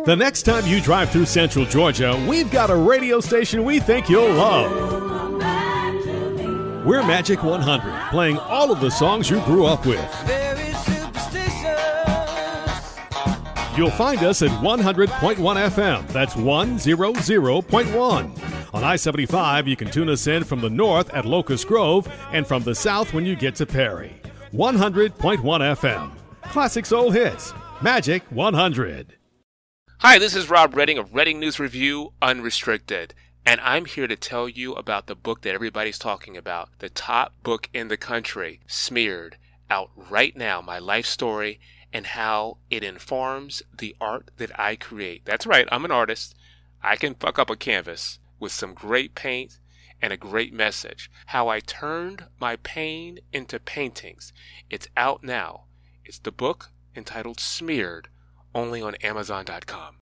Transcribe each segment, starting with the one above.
The next time you drive through Central Georgia, we've got a radio station we think you'll love. We're Magic 100, playing all of the songs you grew up with. You'll find us at 100.1 FM. That's 100.1. On I-75, you can tune us in from the north at Locust Grove and from the south when you get to Perry. 100.1 FM. Classic soul hits. Magic 100. Hi, this is Rob Redding of Redding News Review Unrestricted, and I'm here to tell you about the book that everybody's talking about, the top book in the country, Smeared, out right now, my life story and how it informs the art that I create. That's right, I'm an artist. I can fuck up a canvas with some great paint and a great message. How I turned my pain into paintings. It's out now. It's the book entitled Smeared, only on Amazon.com.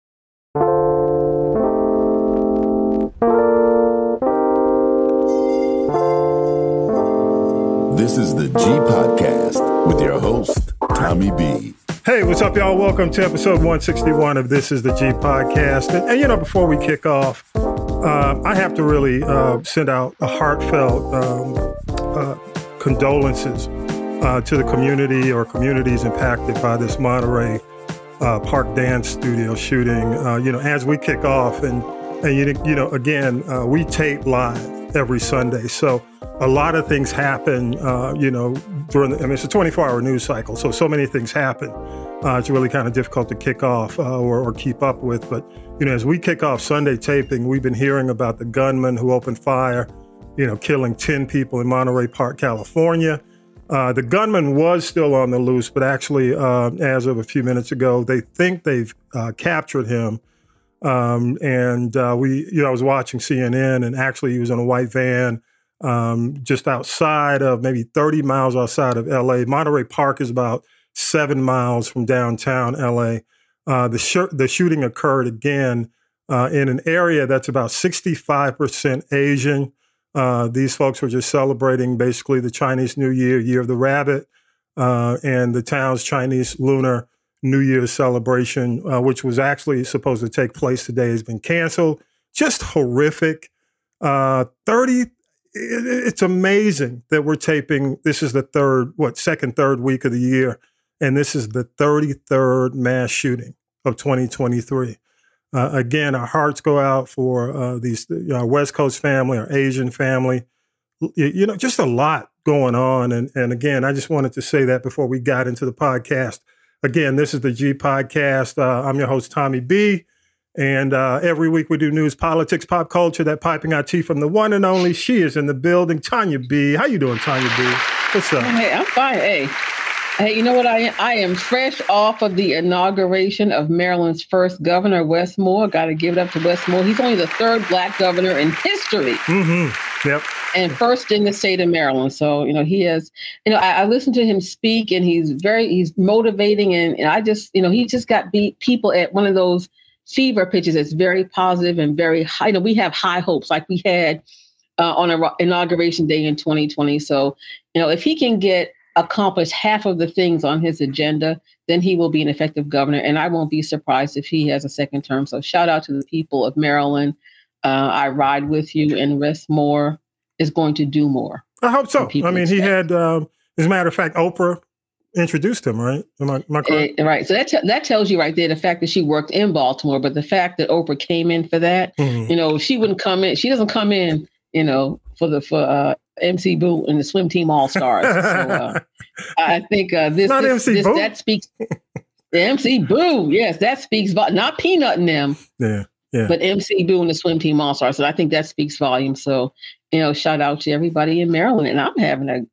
This is the G Podcast with your host, Tommy B. Hey, what's up, y'all? Welcome to episode 161 of This is the G Podcast. And you know, before we kick off, I have to really send out a heartfelt condolences to the community or communities impacted by this Monterey Park Dance Studio shooting. As we kick off, and again, we tape live every Sunday, so a lot of things happen. During it's a 24-hour news cycle, so many things happen. It's really kind of difficult to kick off or keep up with. But as we kick off Sunday taping, we've been hearing about the gunman who opened fire, killing 10 people in Monterey Park, California. The gunman was still on the loose, but actually, as of a few minutes ago, they think they've captured him. I was watching CNN, and actually he was in a white van just outside of, maybe 30 miles outside of LA. Monterey Park is about 7 miles from downtown LA. The shooting occurred again in an area that's about 65% Asian. These folks were just celebrating basically the Chinese New Year, Year of the Rabbit, and the town's Chinese Lunar New Year's celebration, which was actually supposed to take place today, has been canceled. Just horrific. It's amazing that we're taping. This is the third week of the year, and this is the 33rd mass shooting of 2023. Again, our hearts go out for these West Coast family, our Asian family. Just a lot going on. And again, I just wanted to say that before we got into the podcast. Again, this is the G Podcast. I'm your host, Tommy B. And every week we do news, politics, pop culture, that piping hot tea from the one and only. She is in the building, Tonya B. How you doing, Tonya B? What's up? Hey, I'm fine. Hey, you know what? I am fresh off of the inauguration of Maryland's first governor, Wes Moore. Got to give it up to Wes Moore. He's only the third Black governor in history. Mm-hmm. Yep. And first in the state of Maryland. So, he has, I listened to him speak, and he's motivating. And I just, he just got people at one of those fever pitches that's very positive and very high. We have high hopes like we had on inauguration day in 2020. So, if he can accomplish half of the things on his agenda, then he will be an effective governor. And I won't be surprised if he has a second term. So shout out to the people of Maryland. I ride with you, and Wes Moore is going to do more. I hope so. I mean, he had, as a matter of fact, Oprah introduced him, right? Am I correct? Right. So that tells you right there, the fact that she worked in Baltimore, but the fact that Oprah came in for that, she wouldn't come in. She doesn't come in, for MC Boo and the swim team All-Stars. So I think that speaks. The MC Boo, yes, that speaks, not Peanut and them. Yeah. But MC Boo and the swim team All-Stars. So I think that speaks volumes. So, shout out to everybody in Maryland. And I'm having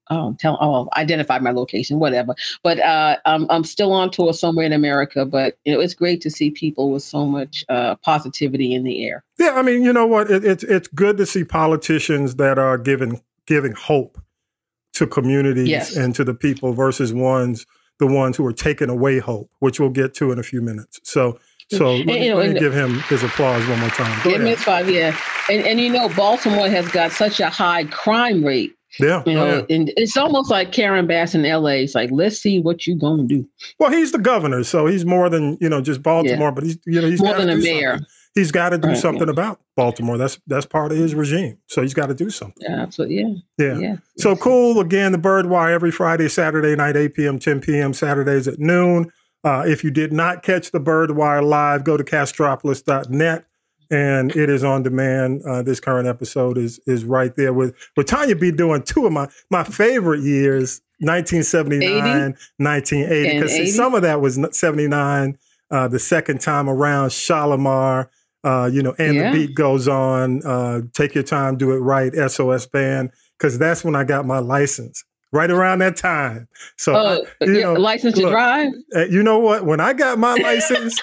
identify my location, whatever. But I'm still on tour somewhere in America. But, it's great to see people with so much positivity in the air. Yeah, I mean, you know what? It's good to see politicians that are giving hope to communities and to the people versus the ones who are taking away hope, which we'll get to in a few minutes. So let me give him his applause one more time. Give him his five, yeah. And Baltimore has got such a high crime rate. Yeah. And it's almost like Karen Bass in LA. It's like, let's see what you gonna do. Well, he's the governor, so he's more than, just Baltimore, but he's more than a mayor. Something. He's got to do something about Baltimore. That's part of his regime. So he's got to do something. Yeah, absolutely. Yeah. So cool. Again, the Byrdwire every Friday, Saturday night, 8 p.m., 10 p.m., Saturdays at noon. If you did not catch the Byrdwire live, go to castropolis.net. And it is on demand. This current episode is right there with Tonya B doing two of my favorite years, 1979, 1980. Because some of that was 79, the second time around, Shalimar, The Beat Goes On, Take Your Time, Do It Right, SOS Band, because that's when I got my license. Right around that time. So, license to drive? You know what? When I got my license,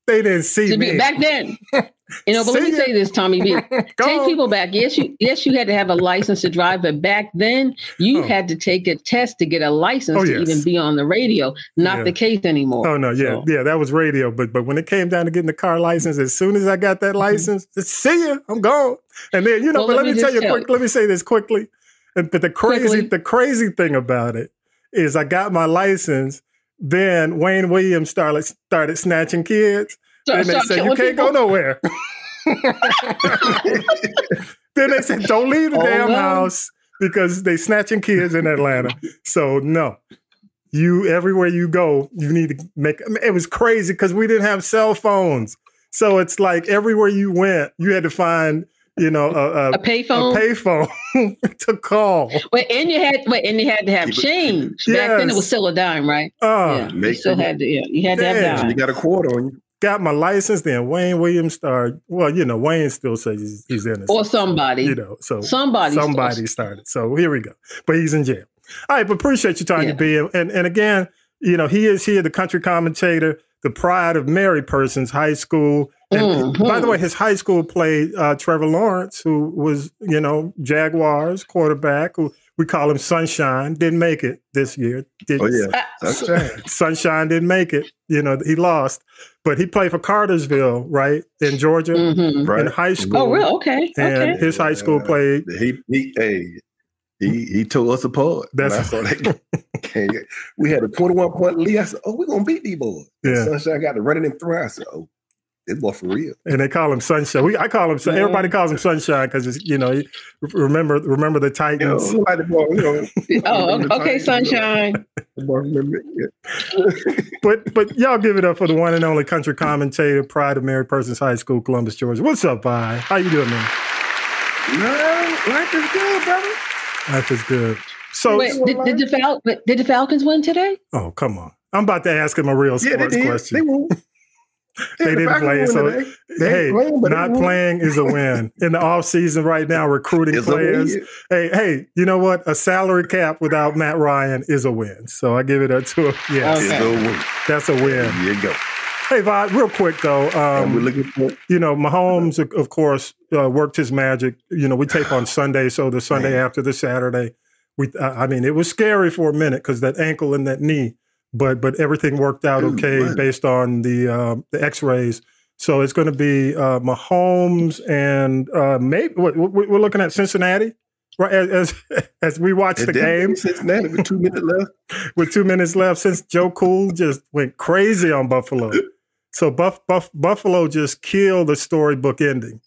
they didn't see me. Back then. But let me say this, Tommy B. Take people back. Yes, you had to have a license to drive, but back then you had to take a test to get a license to even be on the radio. Not the case anymore. Oh no, that was radio. But when it came down to getting the car license, as soon as I got that license, see ya, I'm gone. And then but let me tell you quick. Let me say this quickly. But the crazy thing about it is, I got my license. Then Wayne Williams started snatching kids. And they said, you can't go nowhere. Then they said, don't leave the damn house because they snatching kids in Atlanta. So no, everywhere you go, you need to it was crazy because we didn't have cell phones. So it's like everywhere you went, you had to find, a payphone to call. And you had to have change. Back then it was still a dime, right? You still had to. You had to have dime. You got a quarter on you. Got my license, then Wayne Williams started. Well, Wayne still says he's innocent. Or somebody. So somebody started. So here we go. But he's in jail. All right, but appreciate you, Tonya B. And again, he is here, the country commentator, the pride of married persons, high school. And by the way, his high school played Trevor Lawrence, who was, Jaguars quarterback, who we call him Sunshine, didn't make it this year. Sunshine didn't make it. He lost. But he played for Cartersville, right, in Georgia, in high school. Oh, real? Okay. And his high school played. He tore us apart. We had a 21-point lead. I said, we're going to beat these boys. Yeah. Sunshine got to run it and throw. I said, this boy for real. And they call him Sunshine. I call him. Everybody calls him Sunshine because remember the Titans. Okay, Sunshine. But y'all give it up for the one and only country commentator, pride of married persons, high school, Columbus, Georgia. What's up, Vi? How you doing, man? Life is good, brother. Life is good. So, did the Falcons win today? Oh, come on! I'm about to ask him a real sports question. They won. They didn't play, so not playing is a win. In the off season right now, recruiting players. Hey, you know what? A salary cap without Matt Ryan is a win. So I give it up to him. Yes, that's a win. There you go. Hey, Vi, real quick though. We're looking for Mahomes, of course, worked his magic. We tape on Sunday, so the Sunday after the Saturday, it was scary for a minute because that ankle and that knee. But everything worked out okay based on the X-rays. So it's going to be Mahomes and maybe we're looking at Cincinnati, right? As we watch the game, Cincinnati with 2 minutes left. With 2 minutes left, since Joe Cool just went crazy on Buffalo. So Buffalo just killed the storybook ending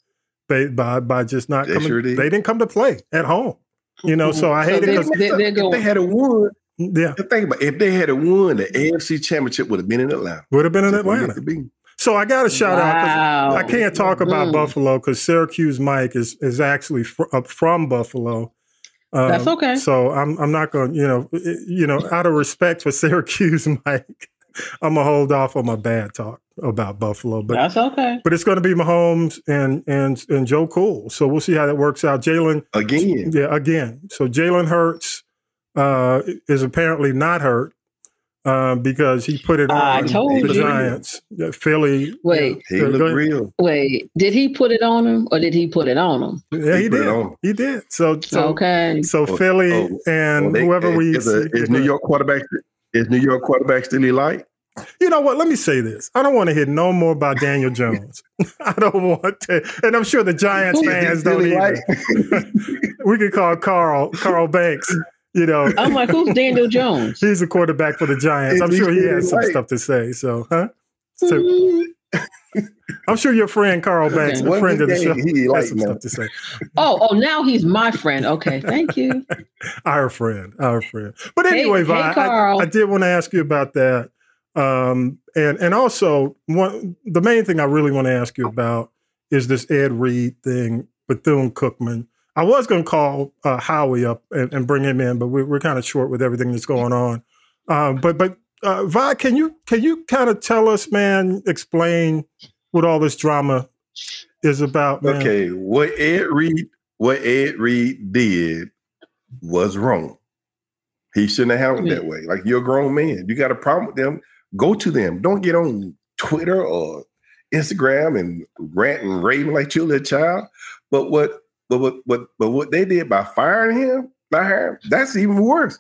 by just not coming. Sure did. They didn't come to play at home. So I hate it because if they had a won. Yeah. Think about if they had won, the AFC Championship would have been in Atlanta. So I got to shout out because I can't talk about Buffalo because Syracuse Mike is actually from Buffalo. That's okay. So I'm not going to, out of respect for Syracuse Mike, I'm gonna hold off on my bad talk about Buffalo. But that's okay. But it's going to be Mahomes and Joe Cool. So we'll see how that works out. Jalen again. Yeah, again. So Jalen Hurts is apparently not hurt because he put it on the Giants. Philly. Wait. He looked real. Wait. Did he put it on him or did he put it on him? Yeah, he did. He did. So okay. So Philly and whoever we is New York quarterback. Is New York quarterback still elite? You know what? Let me say this. I don't want to hear no more about Daniel Jones. I don't want to. And I'm sure the Giants fans don't either. We could call Carl Banks. You know, I'm like, who's Daniel Jones? He's a quarterback for the Giants. I'm sure he has some stuff to say. So, So, I'm sure your friend Carl Banks, a friend of the show, has some stuff to say. Oh, now he's my friend. Okay, thank you. Our friend. But anyway, Vi, I did want to ask you about that. And also, the main thing I really want to ask you about is this Ed Reed thing, Bethune-Cookman. I was going to call Howie up and bring him in, but we're kind of short with everything that's going on. But Vi, can you kind of tell us, man, explain what all this drama is about, man? Okay, what Ed Reed did was wrong. He shouldn't have handled it that way. Like, you're a grown man. You got a problem with them, go to them. Don't get on Twitter or Instagram and rant and raving like you're a little child. But what they did by firing him, that's even worse.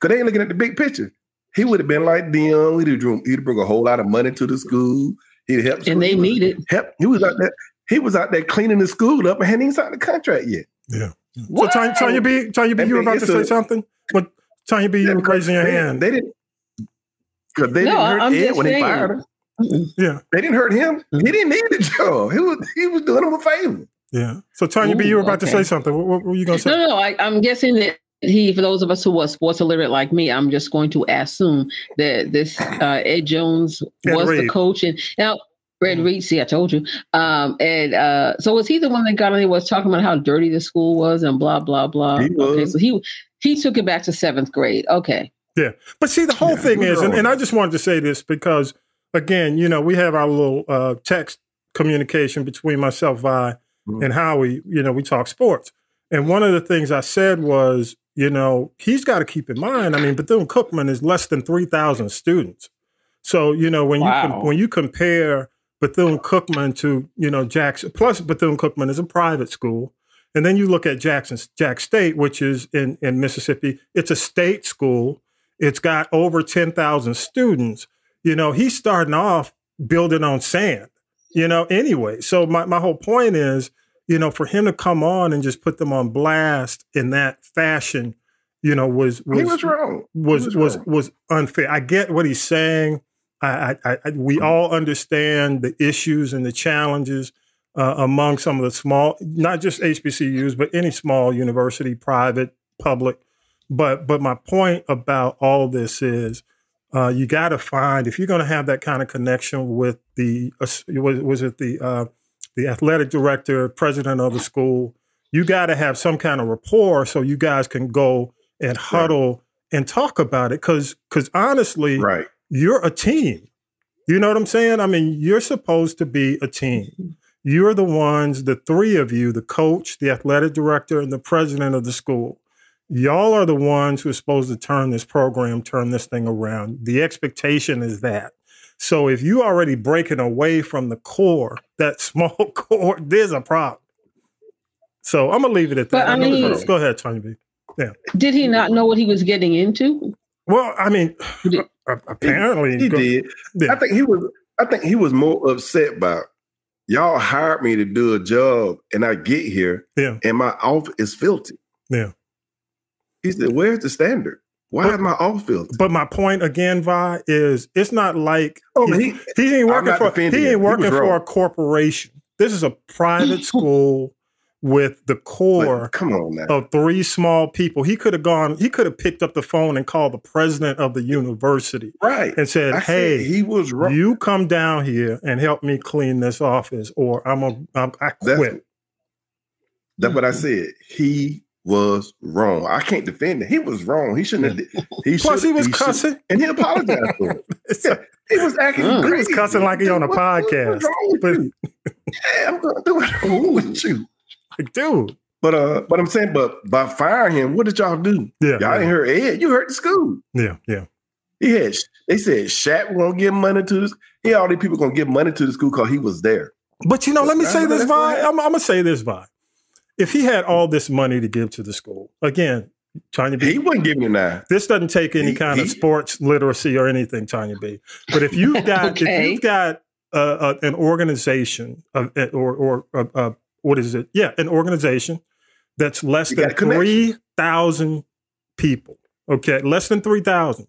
Because they ain't looking at the big picture. He would have been like Dionne. He'd bring a whole lot of money to the school. He'd help. And they need it. He was out there cleaning the school up and hadn't even signed the contract yet. Yeah. What? So Tonya B, you were about to say something? But Tonya B, you were raising your hand. They didn't. Because they didn't hurt Ed when they fired him. Yeah. They didn't hurt him. He didn't need the job. He was doing him a favor. Yeah. So Tonya B, you were about to say something. What were you going to say? No. I'm guessing that for those of us who are sports illiterate like me, I'm just going to assume that this Ed Jones was the coach. And now, Ed Reed, see, I told you. So was he the one that got on there, was talking about how dirty the school was and blah, blah, blah? Okay, so he took it back to 7th grade. Okay. Yeah. But see, the whole thing is, and I just wanted to say this because, again, you know, we have our little text communication between myself, Vi, and Howie. You know, we talk sports. And one of the things I said was, you know, he's got to keep in mind, I mean, Bethune-Cookman is less than 3,000 students. So, you know, when you compare Bethune-Cookman to, you know, Jackson, plus Bethune-Cookman is a private school. And then you look at Jack State, which is in Mississippi. It's a state school. It's got over 10,000 students. You know, he's starting off building on sand, you know, anyway. So my whole point is, you know, for him to come on and just put them on blast in that fashion, you know, was wrong. Was unfair. I get what he's saying. We all understand the issues and the challenges among some of the small, not just HBCUs, but any small university, private, public. But my point about all this is you got to find, if you're going to have that kind of connection with the athletic director, president of the school, you got to have some kind of rapport so you guys can go and huddle and talk about it. Because honestly, you're a team. You know what I'm saying? I mean, you're supposed to be a team. You're the ones, the three of you, the coach, the athletic director, and the president of the school. Y'all are the ones who are supposed to turn this thing around. The expectation is that. So if you already breaking away from the core, that small core, there's a problem. So I'm going to leave it at that. But, I mean, go ahead, Tonya B. Yeah. Did he not know what he was getting into? Well, I mean, apparently he did. Yeah. I think he was more upset about, y'all hired me to do a job and I get here and my office is filthy. Yeah. He said, where's the standard? Why is my office filthy? But my point again, Vi, is it's not like he ain't working for a corporation. This is a private school with the core of 3 small people. He could have picked up the phone and called the president of the university. Right. And said, hey, he was wrong. You come down here and help me clean this office or I quit. That's what I said. He was wrong. I can't defend it. He was wrong. He shouldn't have. He was cussing. And he apologized for it. He was acting crazy. He was cussing like he on a podcast. I'm going to do it wrong with you. Like, dude. But I'm saying, but by firing him, what did y'all do? Yeah, y'all ain't hurt Ed. You hurt the school. Yeah. They said Shaq was gonna give money to this. All these people gonna give money to the school because he was there. But you know, let me say this, Vi. I'm gonna say this, Vi. If he had all this money to give to the school, again, Tanya B. He wasn't giving it 9. This doesn't take any kind of sports literacy or anything, Tanya B. But if you've got if you've got an organization or what is it? Yeah, an organization that's less than 3,000 people. Okay, less than 3,000,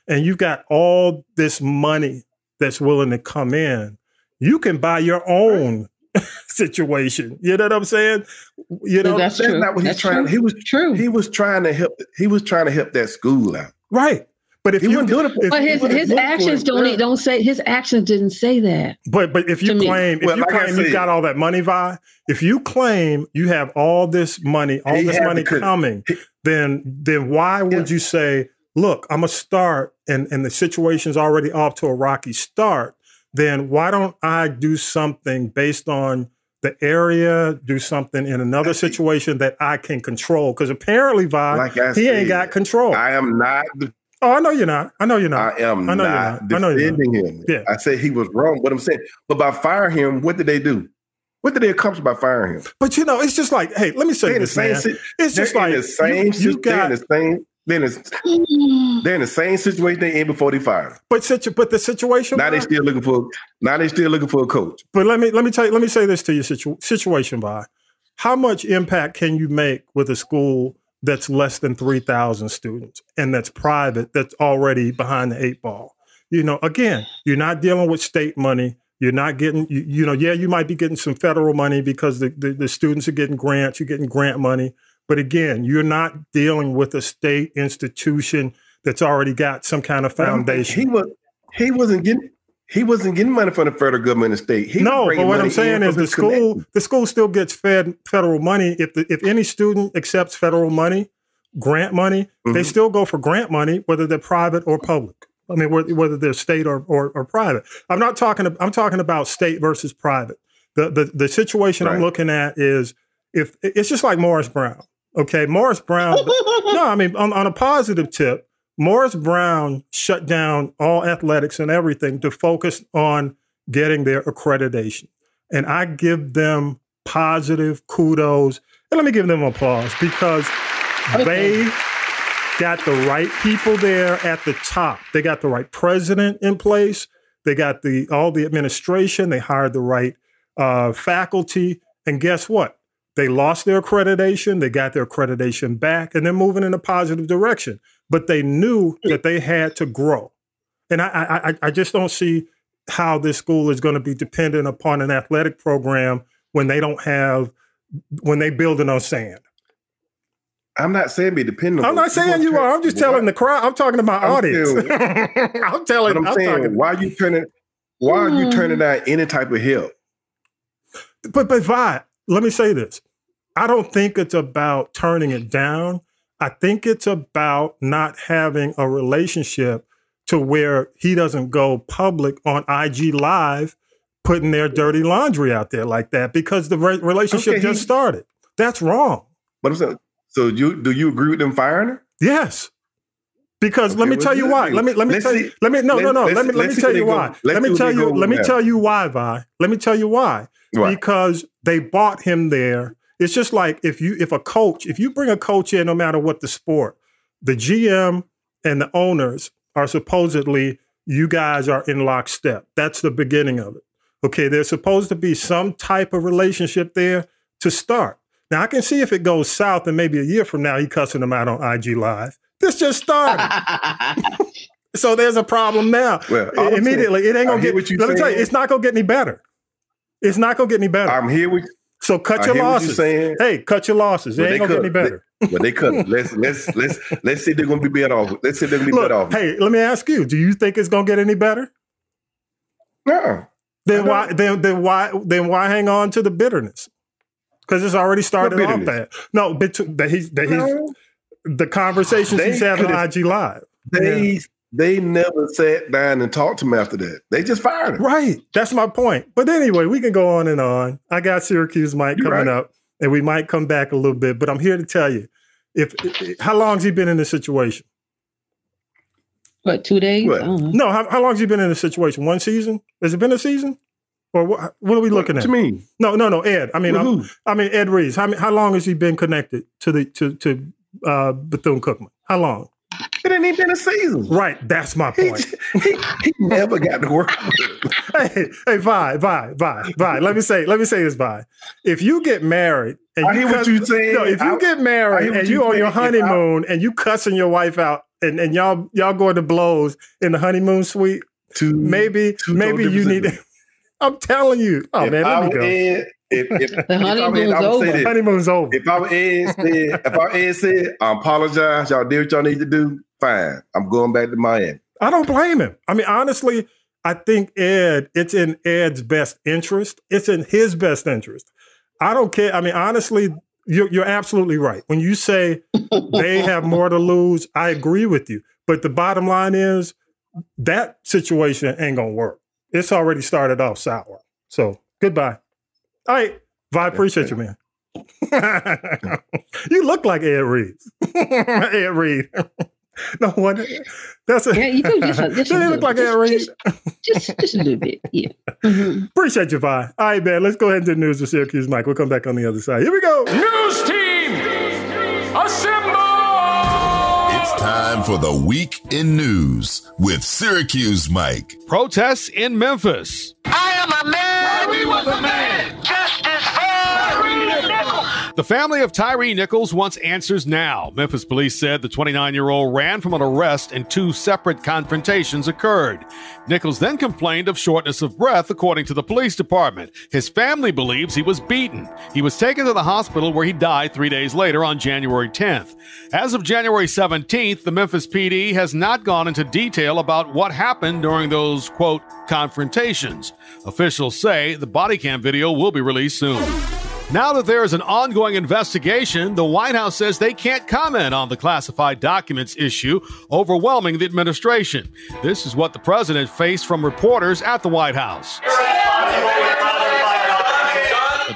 and you've got all this money that's willing to come in. You can buy your own situation. You know what I'm saying? You know, that's true. Not what he's trying. He was true. He was trying to help. He was trying to help that school out. Right. But if he wasn't doing it, but his actions don't say. His actions didn't say that. But if you claim you've got all that money, Vi, if you claim you have all this money, coming, then why would you say, look, I'm gonna start, and the situation's already off to a rocky start? Then why don't I do something based on the area, do something in another situation that I can control? Because apparently, Vi, he ain't got control. I am not. Oh, I know you're not. I am not defending him. Yeah. I said he was wrong. What I'm saying, but by firing him, what did they do? What did they accomplish by firing him? But it's just like, hey, let me say this, man. It's just like they're in the same situation they in before they fired. But the situation now, they're still looking for a coach. But let me say this to you, situation, by how much impact can you make with a school that's less than 3,000 students and that's private, that's already behind the 8 ball? Again, you're not dealing with state money. You're not getting, you might be getting some federal money because the students are getting grants, you're getting grant money. But again, you're not dealing with a state institution that's already got some kind of foundation. He wasn't getting money from the federal government and state. But what I'm saying is the school still gets fed federal money. If any student accepts federal money, grant money, they still go for grant money, whether they're private or public. I mean, whether they're state or private. I'm talking about state versus private. The situation I'm looking at is if it's just like Morris Brown. Okay, Morris Brown. No, I mean on a positive tip, Morris Brown shut down all athletics and everything to focus on getting their accreditation, and I give them positive kudos and let me give them applause because they got the right people there at the top. They got the right president in place. They got all the administration. They hired the right faculty. And guess what? They lost their accreditation. They got their accreditation back, and they're moving in a positive direction. But they knew that they had to grow. And I just don't see how this school is going to be dependent upon an athletic program when they build it on sand. I'm not saying be dependent. I'm not saying you are. I'm just telling the crowd. I'm talking to my audience. I'm telling. But I'm saying, why are you turning down any type of help? But Vi, let me say this. I don't think it's about turning it down. I think it's about not having a relationship to where he doesn't go public on IG Live, putting their dirty laundry out there like that because the relationship just started. That's wrong. But I'm saying. So do you agree with them firing her? Yes. Because let me tell you why. Let me tell you why. Let me tell you why, Vi. Let me tell you why. Right. Because they bought him there. It's just like if you bring a coach in, no matter what the sport, the GM and the owners are supposedly, you guys are in lockstep. That's the beginning of it. Okay, there's supposed to be some type of relationship there to start. Now, I can see if it goes south and maybe a year from now, he cussing them out on IG Live. This just started. So there's a problem now. Well, immediately, it ain't going to get, let me tell you, it's not going to get any better. It's not going to get any better. I'm here with you. So cut your losses. Hey, cut your losses. It ain't going to get any better. But they cut. Let's see they're going to be better off. Let's see they're going to be better off. Hey, let me ask you, do you think it's going to get any better? No. Then why hang on to the bitterness? Because it's already started off bad. No, the conversations he's having on IG Live. They never sat down and talked to him after that. They just fired him. Right. That's my point. But anyway, we can go on and on. I got Syracuse Mike coming up, and we might come back a little bit. But I'm here to tell you, how long has he been in this situation? What, 2 days? What? No, how long has he been in this situation? 1 season? Has it been a season? Or what are we looking at? What do you mean? No, Ed. I mean Ed Reeves. How long has he been connected to Bethune-Cookman? How long? It ain't even been a season. Right. That's my point. He never got to work. Hey, Vi. Let me say this, Vi. If you get married, and I hear what you saying. No, if you get married and you on your honeymoon and you cussing your wife out and y'all going to blows in the honeymoon suite, maybe you need to. I'm telling you. Oh, man, let me go. The honeymoon's over. Honeymoon's over. If I Ed said, I apologize, y'all did what y'all need to do, fine. I'm going back to Miami. I don't blame him. I mean, honestly, I think it's in Ed's best interest. It's in his best interest. I don't care. I mean, honestly, you're absolutely right. When you say they have more to lose, I agree with you. But the bottom line is that situation ain't going to work. It's already started off sour. So goodbye. All right, Vi, appreciate you, man. You look like Ed Reed. Ed Reed. No wonder. That's a, yeah, you do just you look like Ed Reed. Just a little bit, yeah. Mm-hmm. Appreciate you, Vi. All right, man, let's go ahead and do the news with Syracuse Mike. We'll come back on the other side. Here we go. News team, assemble! It's time for the Week in News with Syracuse Mike. Protests in Memphis. I am a man. He was a man. Justice for Tyree Nichols. The family of Tyree Nichols wants answers now. Memphis police said the 29-year-old ran from an arrest and 2 separate confrontations occurred. Nichols then complained of shortness of breath, according to the police department. His family believes he was beaten. He was taken to the hospital where he died 3 days later on January 10th. As of January 17th, the Memphis PD has not gone into detail about what happened during those, quote, confrontations. Officials say the body cam video will be released soon. Now that there is an ongoing investigation, the White House says they can't comment on the classified documents issue overwhelming the administration. This is what the president faced from reporters at the White House.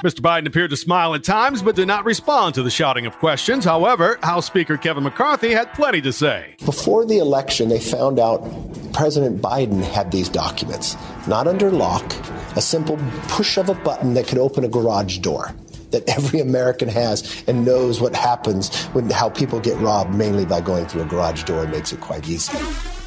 Mr. Biden appeared to smile at times, but did not respond to the shouting of questions. However, House Speaker Kevin McCarthy had plenty to say. Before the election, they found out President Biden had these documents, not under lock, a simple push of a button that could open a garage door that every American has and knows what happens when how people get robbed, mainly by going through a garage door. It makes it quite easy.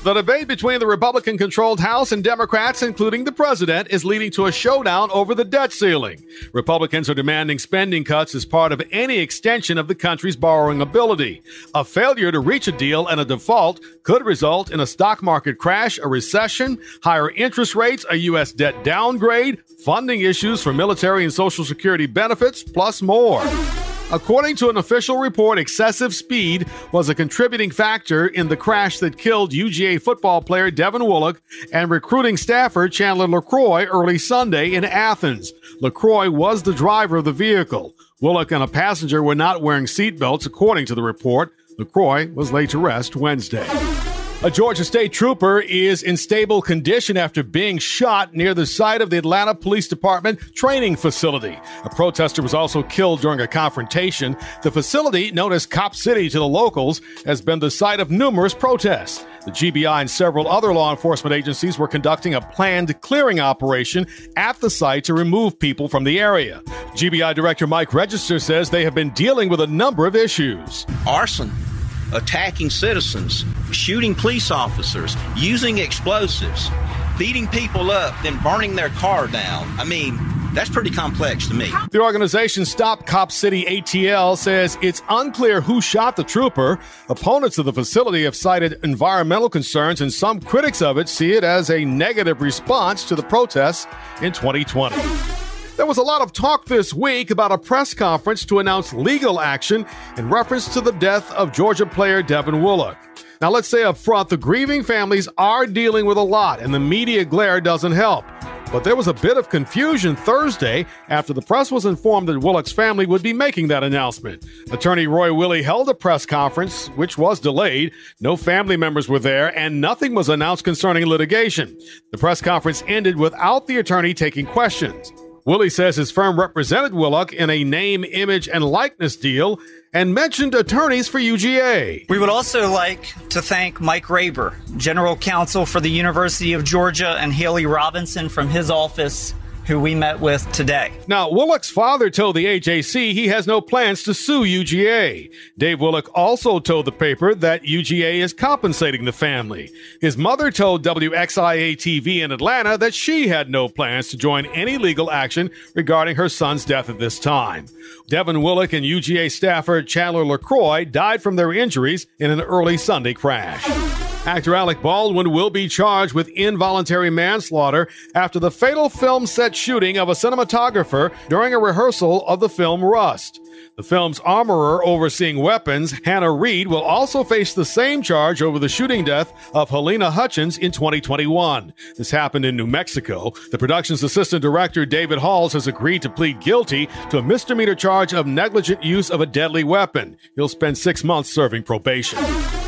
The debate between the Republican-controlled House and Democrats, including the president, is leading to a showdown over the debt ceiling. Republicans are demanding spending cuts as part of any extension of the country's borrowing ability. A failure to reach a deal and a default could result in a stock market crash, a recession, higher interest rates, a U.S. debt downgrade, funding issues for military and Social Security benefits, plus more. According to an official report, excessive speed was a contributing factor in the crash that killed UGA football player Devin Willock and recruiting staffer Chandler LaCroix early Sunday in Athens. LaCroix was the driver of the vehicle. Willock and a passenger were not wearing seatbelts, according to the report. LaCroix was laid to rest Wednesday. A Georgia State trooper is in stable condition after being shot near the site of the Atlanta Police Department training facility. A protester was also killed during a confrontation. The facility, known as Cop City to the locals, has been the site of numerous protests. The GBI and several other law enforcement agencies were conducting a planned clearing operation at the site to remove people from the area. GBI Director Mike Register says they have been dealing with a number of issues. Arson, attacking citizens, shooting police officers, using explosives, beating people up, then burning their car down. I mean, that's pretty complex to me. The organization Stop Cop City ATL says it's unclear who shot the trooper. Opponents of the facility have cited environmental concerns, and some critics of it see it as a negative response to the protests in 2020. There was a lot of talk this week about a press conference to announce legal action in reference to the death of Georgia player Devin Willock. Now, let's say up front, the grieving families are dealing with a lot, and the media glare doesn't help. But there was a bit of confusion Thursday after the press was informed that Willock's family would be making that announcement. Attorney Roy Willey held a press conference, which was delayed. No family members were there, and nothing was announced concerning litigation. The press conference ended without the attorney taking questions. Willey says his firm represented Willock in a name, image, and likeness deal and mentioned attorneys for UGA. We would also like to thank Mike Raber, General Counsel for the University of Georgia, and Haley Robinson from his office who we met with today. Now, Willock's father told the AJC he has no plans to sue UGA. Dave Willock also told the paper that UGA is compensating the family. His mother told WXIA-TV in Atlanta that she had no plans to join any legal action regarding her son's death at this time. Devin Willock and UGA staffer Chandler LaCroix died from their injuries in an early Sunday crash. Actor Alec Baldwin will be charged with involuntary manslaughter after the fatal film set shooting of a cinematographer during a rehearsal of the film Rust. The film's armorer overseeing weapons, Hannah Reed, will also face the same charge over the shooting death of Helena Hutchins in 2021. This happened in New Mexico. The production's assistant director, David Halls, has agreed to plead guilty to a misdemeanor charge of negligent use of a deadly weapon. He'll spend 6 months serving probation.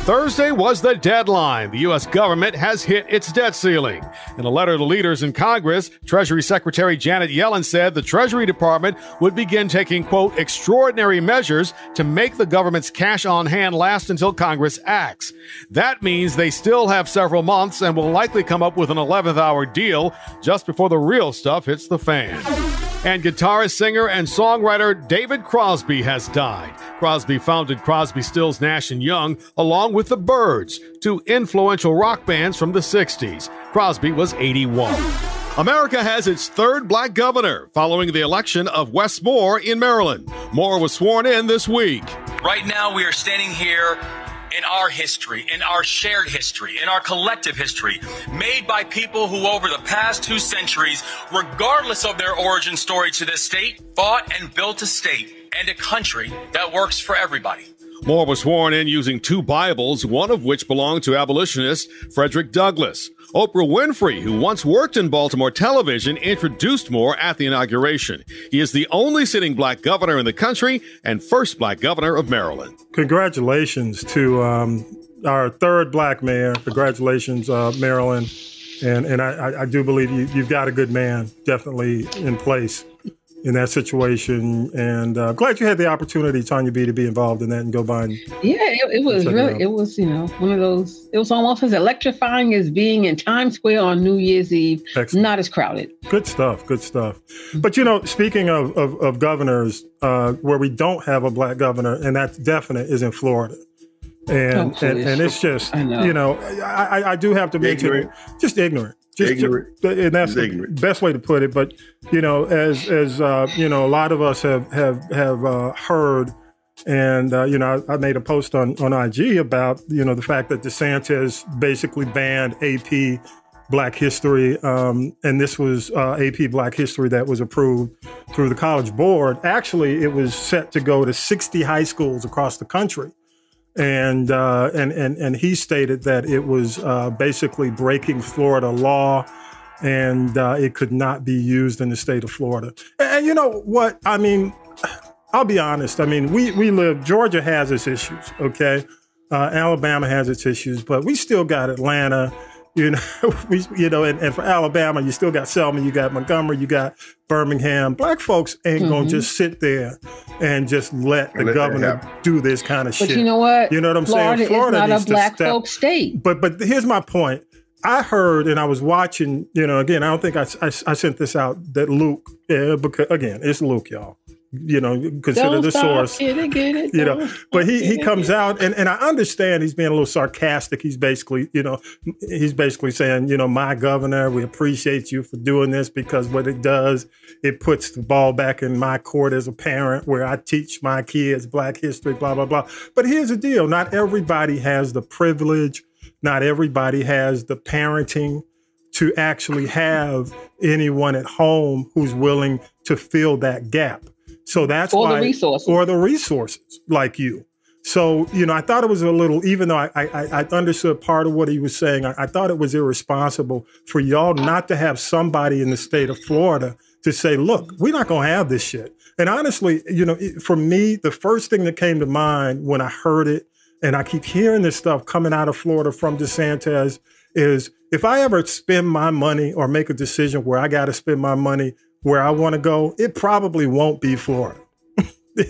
Thursday was the deadline. The U.S. government has hit its debt ceiling. In a letter to leaders in Congress, Treasury Secretary Janet Yellen said the Treasury Department would begin taking, quote, extraordinary measures to make the government's cash on hand last until Congress acts. That means they still have several months and will likely come up with an 11th hour deal just before the real stuff hits the fan. And guitarist, singer, and songwriter David Crosby has died. Crosby founded Crosby, Stills, Nash & Young along with the Byrds, two influential rock bands from the 60s. Crosby was 81. America has its third black governor following the election of Wes Moore in Maryland. Moore was sworn in this week. Right now we are standing here in our history, in our shared history, in our collective history, made by people who over the past 2 centuries, regardless of their origin story to this state, fought and built a state and a country that works for everybody. Moore was sworn in using 2 Bibles, one of which belonged to abolitionist Frederick Douglass. Oprah Winfrey, who once worked in Baltimore television, introduced Moore at the inauguration. He is the only sitting black governor in the country and first black governor of Maryland. Congratulations to our third black mayor. Congratulations, Maryland. And I do believe you've got a good man definitely in place in that situation. And glad you had the opportunity, Tonya B, to be involved in that and go by and it was really, it was, one of those, it was almost as electrifying as being in Times Square on New Year's Eve. Excellent. Not as crowded. Good stuff. But, speaking of governors, where we don't have a black governor, and that's definite, is in Florida. And it's just, I do have to mention just ignorant. And that's the best way to put it. But as a lot of us have heard, and I made a post on IG about the fact that DeSantis basically banned AP Black History, and this was AP Black History that was approved through the College Board. Actually, it was set to go to 60 high schools across the country. And he stated that it was basically breaking Florida law, and it could not be used in the state of Florida. And you know what? I mean, I'll be honest. I mean, we live. Georgia has its issues, okay. Alabama has its issues, but we still got Atlanta. And for Alabama, you still got Selma, you got Montgomery, you got Birmingham. Black folks ain't gonna just sit there and just let the governor do this kind of shit. But you know what? You know what I'm saying? Florida is not a black folk state. But here's my point. I heard, and I was watching, again, I don't think I sent this out, that Luke, because again, it's Luke, y'all. Consider the source. But he comes out, and I understand he's being a little sarcastic. He's basically saying, my governor, we appreciate you for doing this, because what it does, it puts the ball back in my court as a parent where I teach my kids Black history, blah, blah, blah. But here's the deal. Not everybody has the privilege. Not everybody has the parenting to actually have anyone at home who's willing to fill that gap. So that's why, or the resources like you. So, I thought it was a little, even though I understood part of what he was saying, I thought it was irresponsible for y'all not to have somebody in the state of Florida to say, look, we're not going to have this shit. And honestly, for me, the first thing that came to mind when I heard it, and I keep hearing this stuff coming out of Florida from DeSantis, is if I ever spend my money or make a decision where I got to spend my money where I want to go, it probably won't be Florida.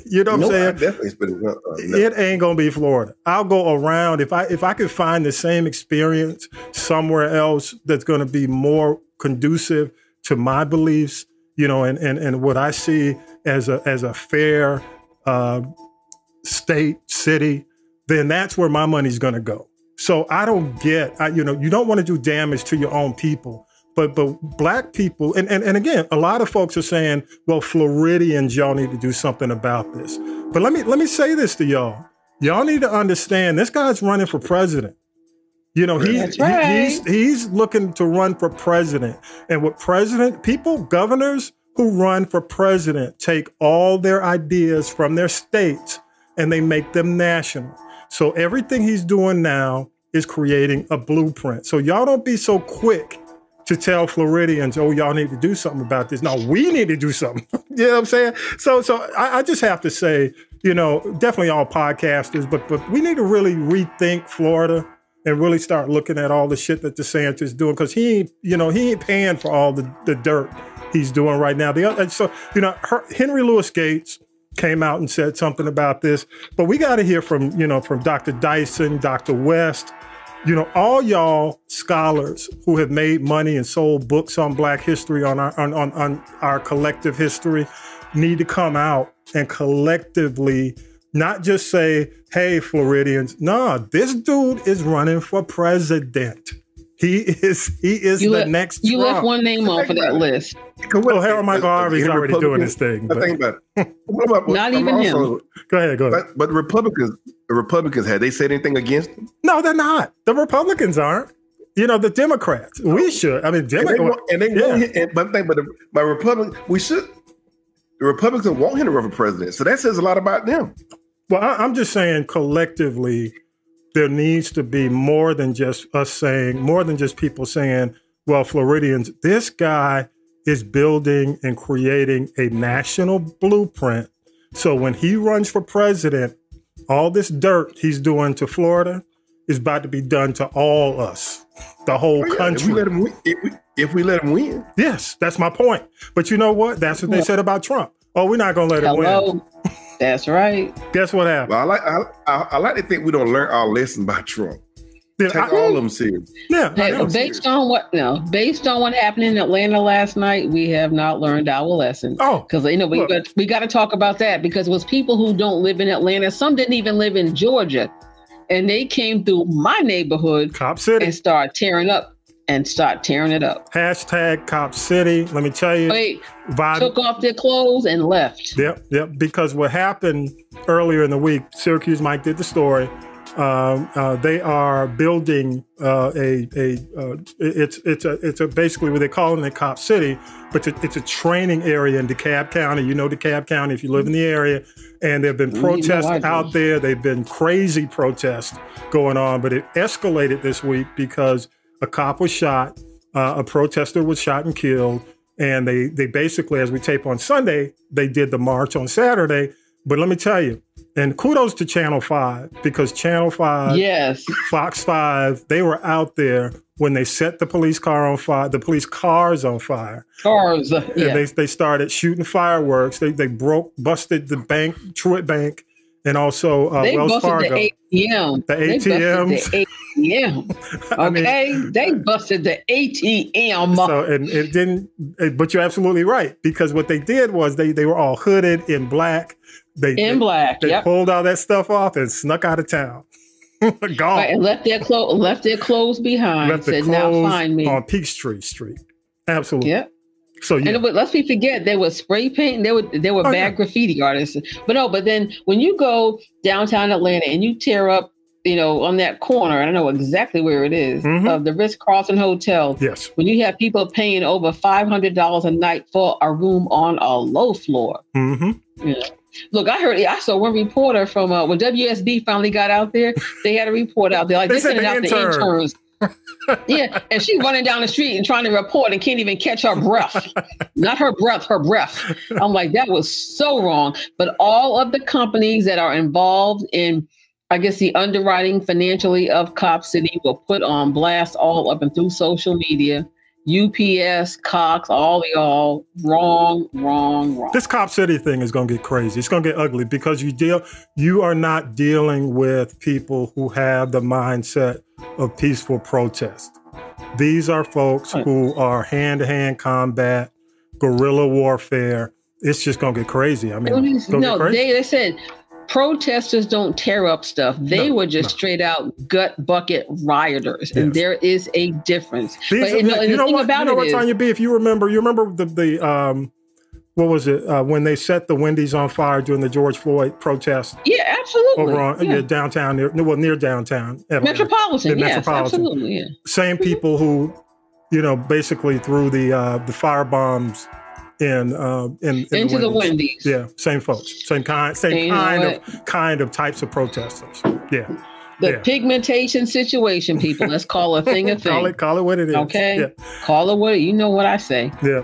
You know what I'm saying? I definitely it ain't gonna be Florida. I'll go around if I could find the same experience somewhere else that's gonna be more conducive to my beliefs and what I see as a fair state, city, then that's where my money's going to go. So I don't get, you don't want to do damage to your own people. But Black people, and again, a lot of folks are saying, well, Floridians, y'all need to do something about this. But let me say this to y'all. Y'all need to understand this guy's running for president. He's looking to run for president. And what governors who run for president take all their ideas from their states and they make them national. So everything he's doing now is creating a blueprint. So y'all don't be so quick to tell Floridians, oh, y'all need to do something about this. No, we need to do something. You know what I'm saying? So I just have to say, definitely all podcasters, but we need to really rethink Florida and really start looking at all the shit that DeSantis is doing, because he ain't paying for all the dirt he's doing right now. Henry Louis Gates came out and said something about this, but we got to hear from Dr. Dyson, Dr. West, all y'all scholars who have made money and sold books on Black history, on our collective history, need to come out and collectively not just say, hey, Floridians, nah, this dude is running for president. He is the next Trump. You left one name off of that list. Well, Harold Michael Harvey's already doing his thing. But think about it. Not even him. Go ahead. But the Republicans, had they said anything against him? No, they're not. The Republicans aren't. The Democrats. We should. I mean, Democrats. But Republicans, we should. The Republicans want him to run for president. So that says a lot about them. Well, I'm just saying collectively, there needs to be more than just people saying, well, Floridians, this guy is building and creating a national blueprint. So when he runs for president, all this dirt he's doing to Florida is about to be done to all us, the whole country. If we let him win. Yes, that's my point. But you know what? That's what they said about Trump. Oh, we're not going to let him win. That's right. Guess what happened? Well, I like to think we don't learn our lesson by Trump. Take all of them serious. Yeah. Based on what happened in Atlanta last night, we have not learned our lesson. Oh, because we got to talk about that, because it was people who don't live in Atlanta. Some didn't even live in Georgia, and they came through my neighborhood, Cop City, and start tearing it up. Hashtag Cop City. Let me tell you. Took off their clothes and left. Yep. Because what happened earlier in the week, Syracuse Mike did the story. They are building it's basically what they call it in Cop City, but it's a training area in DeKalb County. DeKalb County if you live in the area, and there've been protests out there. They've been crazy protests going on, but it escalated this week because a cop was shot, a protester was shot and killed, and they basically, as we tape on Sunday, they did the march on Saturday. But let me tell you, and kudos to Channel 5, because Channel 5, yes, Fox 5, they were out there when they set the police cars on fire. Cars, yeah. And they started shooting fireworks. They busted the bank, Truett Bank, and also Wells Fargo. The ATMs. The ATM. Okay, they busted the ATM. So and it didn't. But you're absolutely right, because what they did was they were all hooded in black. They pulled all that stuff off and snuck out of town. Gone. Right, and left their clothes behind. Said, now find me on Peachtree Street. Absolutely. Yep. So yeah. And let's be forget, there was spray paint. There were bad graffiti artists. But then when you go downtown Atlanta and you tear up, on that corner, I don't know exactly where it is, of the Ritz-Carlton Hotel. Yes. When you have people paying over $500 a night for a room on a low floor. Mm-hmm. Yeah. Look, I saw one reporter from when WSB finally got out there. They had a report out there, like they sending out the interns. Yeah, and she's running down the street and trying to report and can't even catch her breath. Not her breath, her breath. I'm like, that was so wrong. But all of the companies that are involved in, I guess, the underwriting financially of Cop City were put on blast all up and through social media. UPS, Cox, all wrong. This Cop City thing is going to get crazy. It's going to get ugly because you are not dealing with people who have the mindset of peaceful protest. These are folks who are hand-to-hand combat. guerrilla warfare. It's just going to get crazy. I mean, they said protesters don't tear up stuff. They were just straight out gut bucket rioters. Yes. And there is a difference. Tonya B, if you remember the what was it, when they set the Wendy's on fire during the George Floyd protest? Yeah, absolutely. Over on downtown, near downtown. Metropolitan, yes, absolutely. Yeah. Same people who, basically threw the fire bombs into the Wendy's. Yeah, same folks, same kind of types of protesters. Yeah. The pigmentation situation, people. Let's call a thing a thing. Call it what it is. Okay. Yeah. Call it what you know what I say. Yeah.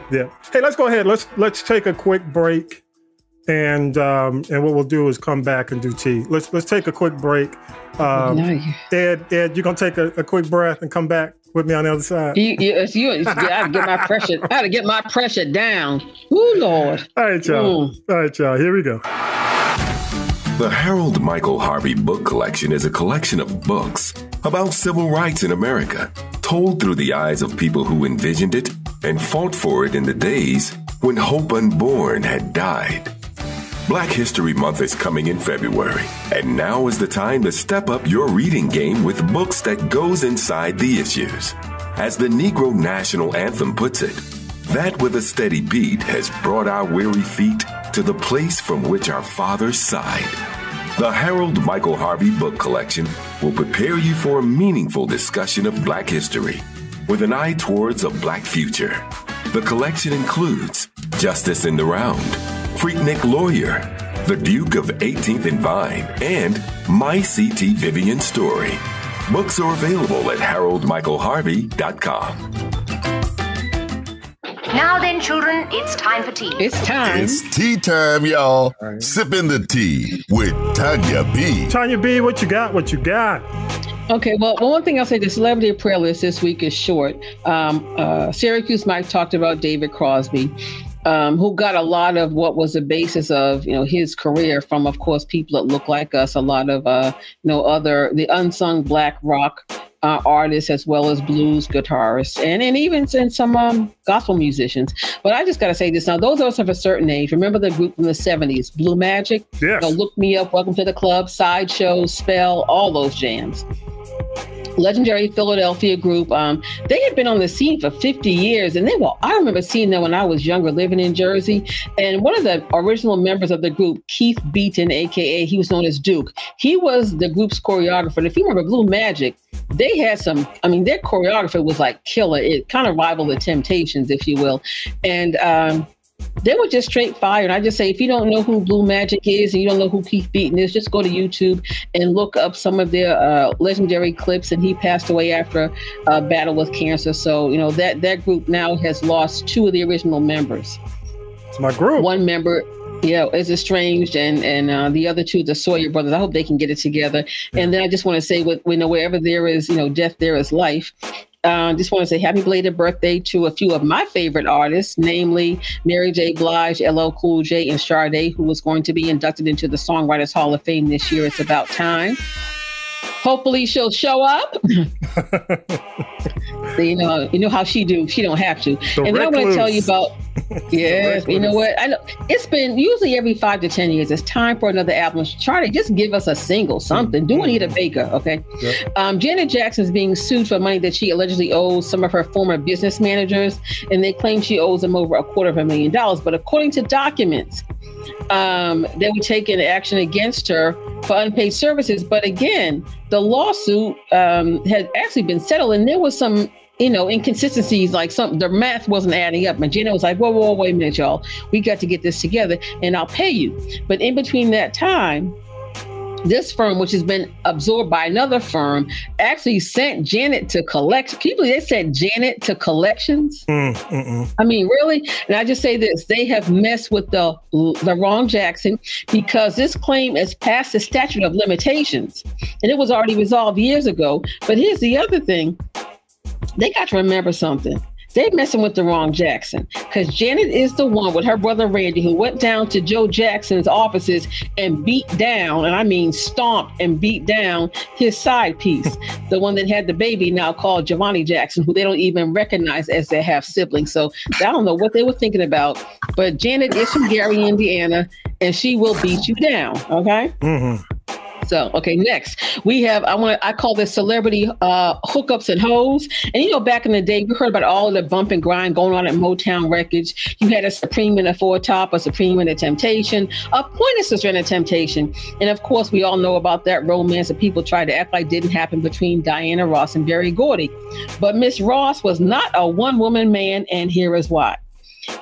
Hey, let's go ahead. Let's take a quick break, and what we'll do is come back and do tea. Let's take a quick break. Ed, you're gonna take a quick breath and come back with me on the other side. I gotta get my pressure down. Ooh, Lord. All right, y'all. Here we go. The Harold Michael Harvey Book Collection is a collection of books about civil rights in America, told through the eyes of people who envisioned it and fought for it in the days when hope unborn had died. Black History Month is coming in February, and now is the time to step up your reading game with books that goes inside the issues. As the Negro National Anthem puts it, that with a steady beat has brought our weary feet to the place from which our fathers sighed. The Harold Michael Harvey Book Collection will prepare you for a meaningful discussion of Black history with an eye towards a Black future. The collection includes Justice in the Round, Freaknik Lawyer, The Duke of 18th and Vine, and My C.T. Vivian Story. Books are available at haroldmichaelharvey.com. Now then, children, it's time for tea. It's time. It's tea time, y'all. Right. Sipping the tea with Tonya B. Tonya B, what you got? Okay, well, one thing I'll say, the celebrity prayer list this week is short. Syracuse Mike talked about David Crosby, who got a lot of what was the basis of, his career from, of course, people that look like us, a lot of, the unsung Black rock artists, as well as blues guitarists, and even some gospel musicians. But I just got to say this now, those of us of a certain age, remember the group from the 70s, Blue Magic? Yes. Look Me Up, Welcome to the Club, Sideshow, Spell, all those jams. Legendary Philadelphia group. They had been on the scene for 50 years, and I remember seeing them when I was younger, living in Jersey. And one of the original members of the group, Keith Beaton, aka he was known as Duke, he was the group's choreographer. And if you remember Blue Magic, they had their choreographer was like killer. It kind of rivaled the Temptations, if you will. And they were just straight fire. And I just say, if you don't know who Blue Magic is and you don't know who Keith Beaton is, just go to YouTube and look up some of their legendary clips. And he passed away after a battle with cancer. So, that group now has lost two of the original members. It's my group. One member, is estranged, and the other two, the Sawyer brothers, I hope they can get it together. And then I just want to say, wherever there is, death, there is life. Just want to say happy belated birthday to a few of my favorite artists, namely Mary J. Blige, LL Cool J, and Sade, who was going to be inducted into the Songwriters Hall of Fame this year. It's about time. Hopefully she'll show up. You know how she do. She don't have to. And then I want to tell you about, yes, you know what? I know it's been usually every 5 to 10 years. It's time for another album. Try to just give us a single, something. Do Anita Baker, okay? Yep. Janet Jackson is being sued for money that she allegedly owes some of her former business managers, and they claim she owes them over $250,000. But according to documents, they were taking action against her for unpaid services. But again, the lawsuit had actually been settled, and there was some inconsistencies, like the math wasn't adding up. And Janet was like, whoa, wait a minute, y'all. We got to get this together and I'll pay you. But in between that time, this firm, which has been absorbed by another firm, actually sent Janet to collect. People, they sent Janet to collections. I mean, really? And I just say this, they have messed with the wrong Jackson, because this claim is past the statute of limitations and it was already resolved years ago. But here's the other thing. They got to remember something. They messing with the wrong Jackson, because Janet is the one with her brother Randy who went down to Joe Jackson's offices and beat down, and I mean stomped and beat down his side piece, the one that had the baby now called Giovanni Jackson, who they don't even recognize as their half sibling. So I don't know what they were thinking about, but Janet is from Gary, Indiana, and she will beat you down. Okay. Mm-hmm. So, okay, next we have, I call this celebrity hookups and hoes. And, you know, back in the day, we heard about all the bump and grind going on at Motown Records. You had a Supreme and a Four Top, a Supreme and a Temptation, a Pointer Sister and a Temptation. And of course, we all know about that romance that people tried to act like didn't happen between Diana Ross and Berry Gordy. But Miss Ross was not a one-woman man, and here is why.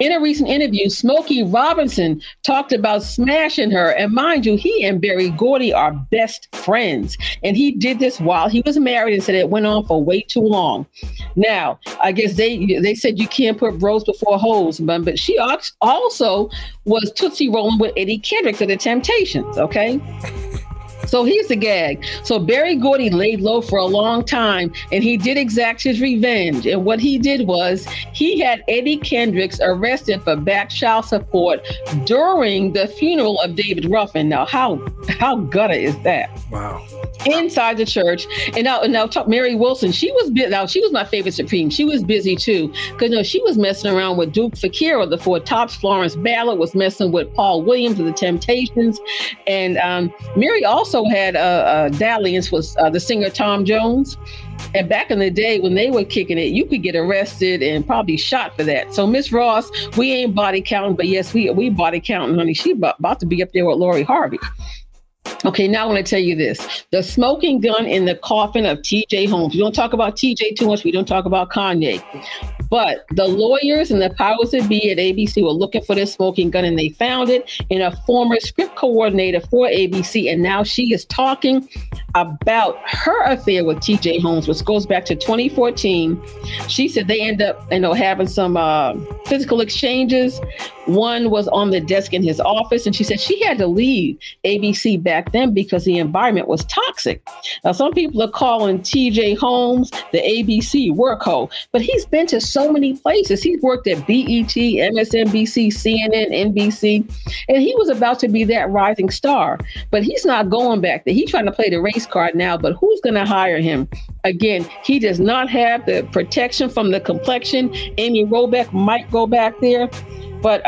In a recent interview, Smokey Robinson talked about smashing her. And mind you, he and Berry Gordy are best friends. And he did this while he was married and said it went on for way too long. Now, I guess they said you can't put bros before hoes, but she also was Tootsie rolling with Eddie Kendricks of the Temptations, okay? So here's the gag. So Berry Gordy laid low for a long time, and he did exact his revenge. And what he did was he had Eddie Kendricks arrested for back child support during the funeral of David Ruffin. Now, how gutter is that? Wow. Inside the church. And now talk Mary Wilson. She was my favorite Supreme. She was busy too, because she was messing around with Duke Fakir of the Four Tops. Florence Ballard was messing with Paul Williams of the Temptations, and Mary also had a dalliance with the singer Tom Jones. And back in the day when they were kicking it, you could get arrested and probably shot for that. So Miss Ross, we ain't body counting, but yes, we body counting, honey. She about to be up there with Lori Harvey. Okay, now I want to tell you this. The smoking gun in the coffin of T.J. Holmes. We don't talk about T.J. too much. We don't talk about Kanye. But the lawyers and the powers that be at ABC were looking for this smoking gun, and they found it in a former script coordinator for ABC. And now she is talking about her affair with T.J. Holmes, which goes back to 2014. She said they end up, having some physical exchanges. One was on the desk in his office, and she said she had to leave ABC back then because the environment was toxic. Now, some people are calling T.J. Holmes the ABC work hoe, but he's been to so many places. He's worked at BET, MSNBC, CNN, NBC, and he was about to be that rising star, but he's not going back there. He's trying to play the race card now, but who's going to hire him? Again, he does not have the protection from the complexion. Amy Robeck might go back there. But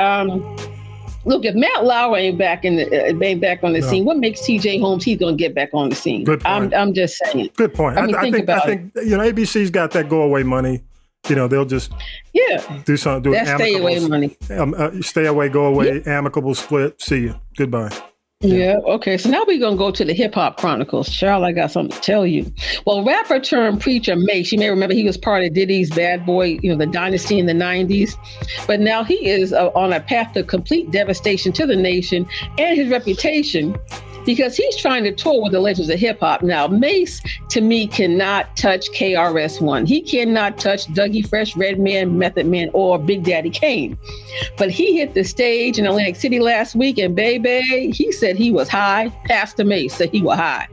look, if Matt Lauer ain't back on the scene, what makes T.J. Holmes? He's going to get back on the scene. Good point. I'm just saying. Good point. I think ABC's got that go away money. They'll just do something. That's stay away money. Stay away, go away, amicable split. See you. Goodbye. Yeah. Okay. So now we're going to go to the Hip Hop Chronicles. Charles, I got something to tell you. Well, rapper turned preacher Mase, you may remember he was part of Diddy's Bad Boy, the dynasty in the 90s. But now he is on a path to complete devastation to the nation and his reputation, because he's trying to tour with the legends of hip hop. Now, Mase, to me, cannot touch KRS-One. He cannot touch Dougie Fresh, Redman, Method Man, or Big Daddy Kane. But he hit the stage in Atlantic City last week, and baby, he said he was high. Pastor Mase said he was high.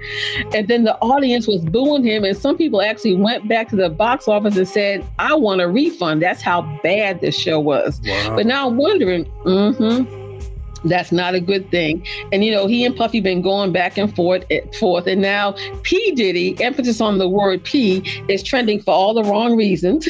And then the audience was booing him, and some people actually went back to the box office and said, I want a refund. That's how bad this show was. Wow. But now I'm wondering, that's not a good thing. And, he and Puffy been going back and forth. And now P. Diddy, emphasis on the word P, is trending for all the wrong reasons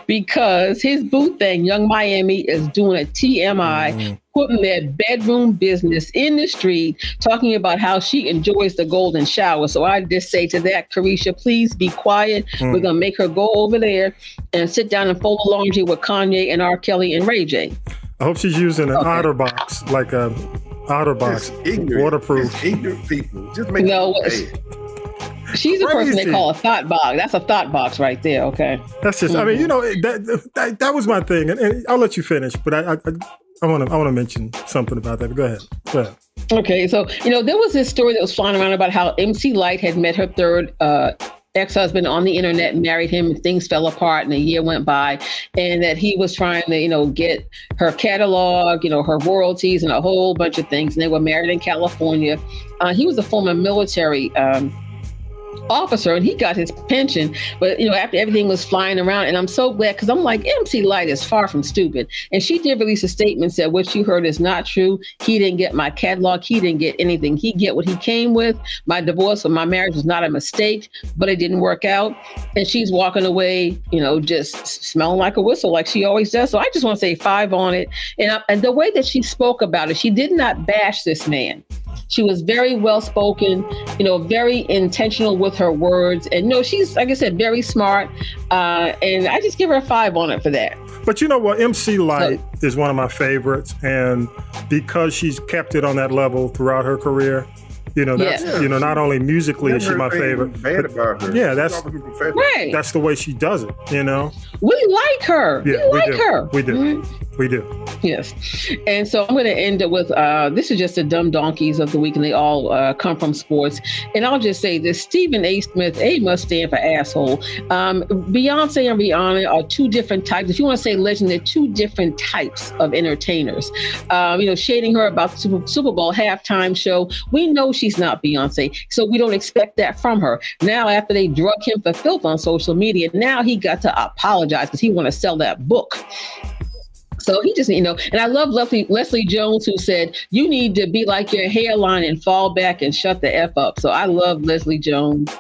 because his boo thing, Young Miami, is doing a TMI, putting their bedroom business in the street, talking about how she enjoys the golden shower. So I just say to that, Carisha, please be quiet. We're going to make her go over there and sit down and fold the laundry with Kanye and R. Kelly and Ray J. I hope she's using an OtterBox, like a OtterBox, waterproof. It's ignorant people. Just make it she's a person they call a thought box. That's a thought box right there. Okay. That's just. I mean, that was my thing, and I'll let you finish. But I want to mention something about that. Go ahead. Okay, so there was this story that was flying around about how MC Lyte had met her third ex-husband on the internet and married him, and things fell apart and a year went by, and that he was trying to, get her catalog, her royalties and a whole bunch of things. And they were married in California. He was a former military officer, and he got his pension. But after everything was flying around, and I'm so glad, because I'm like, MC Lyte is far from stupid, and she did release a statement, said what you heard is not true. He didn't get my catalog. He didn't get anything. He get what he came with. My divorce or my marriage was not a mistake, but it didn't work out. And she's walking away, just smelling like a whistle, like she always does. So I just want to say 5 on it. And the way that she spoke about it, she did not bash this man. She was very well spoken, very intentional with her words. And she's, like I said, very smart. And I just give her a 5 on it for that. But you know what? MC Lyte is one of my favorites. And because she's kept it on that level throughout her career, that's, not only musically is she my favorite. Bad about her. Yeah, that's the way she does it, We like her. Yeah, we like her. We do. Mm-hmm. We do. Yes. And so I'm going to end it with, this is just the dumb donkeys of the week, and they all come from sports. And I'll just say this, Stephen A. Smith, A must stand for asshole. Beyonce and Rihanna are 2 different types. If you want to say legend, they're 2 different types of entertainers. Shading her about the Super Bowl halftime show. We know she's not Beyonce, so we don't expect that from her. Now, after they drug him for filth on social media, now he got to apologize because he want to sell that book. So he just, and I love Leslie Jones, who said, you need to be like your hairline and fall back and shut the F up. So I love Leslie Jones.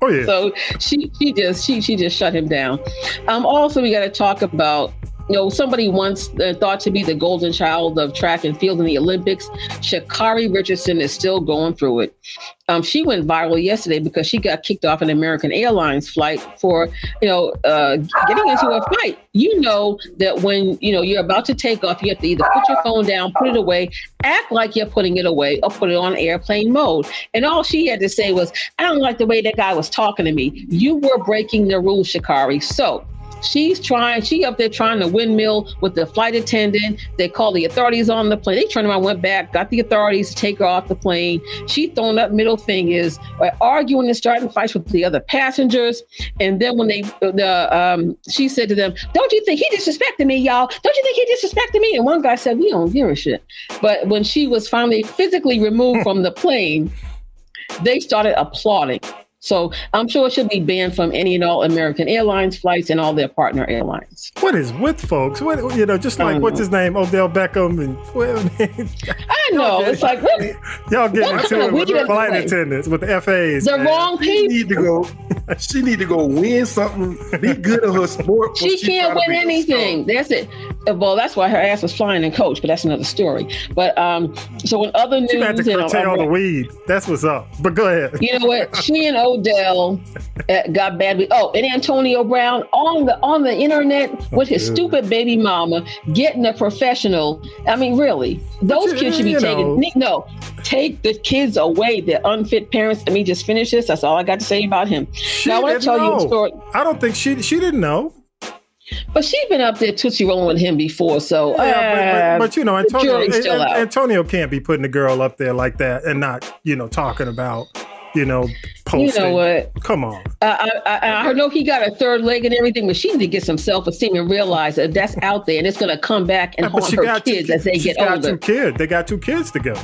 Oh, yeah. So she just shut him down. Also, we got to talk about, somebody once thought to be the golden child of track and field in the Olympics. Sha'Carri Richardson is still going through it. She went viral yesterday because she got kicked off an American Airlines flight for, getting into a fight. You know that when, you're about to take off, you have to either put your phone down, put it away, act like you're putting it away, or put it on airplane mode. And all she had to say was, I don't like the way that guy was talking to me. You were breaking the rules, Sha'Carri. So she up there trying to windmill with the flight attendant. They called the authorities on the plane. They turned around, went back, got the authorities to take her off the plane. She throwing up middle fingers, arguing and starting fights with the other passengers. And then when she said to them, don't you think he disrespected me, y'all? Don't you think he disrespected me? And one guy said, we don't give a shit. But when she was finally physically removed from the plane, they started applauding. So I'm sure it should be banned from any and all American Airlines flights and all their partner airlines. What is with folks? Just like, what's his name? Odell Beckham. I know. It's like, what? Y'all getting into it with the flight attendants, with the FAs. The wrong people. She need to go win something, be good at her sport. She can't win anything. That's it. Well, that's why her ass was flying in coach, but that's another story. But so in other news, she had to curtail the weed. That's what's up. But go ahead. You know what? She and Odell got bad. And Antonio Brown on the internet with his stupid baby mama getting a professional. I mean, really, those kids should be taken. No, take the kids away. They're unfit parents. Let me just finish this. That's all I got to say about him. Now I want to tell you a story. I don't think she didn't know. But she's been up there tootsie rolling with him before, so but Antonio can't be putting the girl up there like that and not talking about posting. You know what? Come on. I know he got a third leg and everything, but she needs to get some self-esteem and realize that that's out there and it's going to come back and haunt her kids as they get older. They got 2 kids together.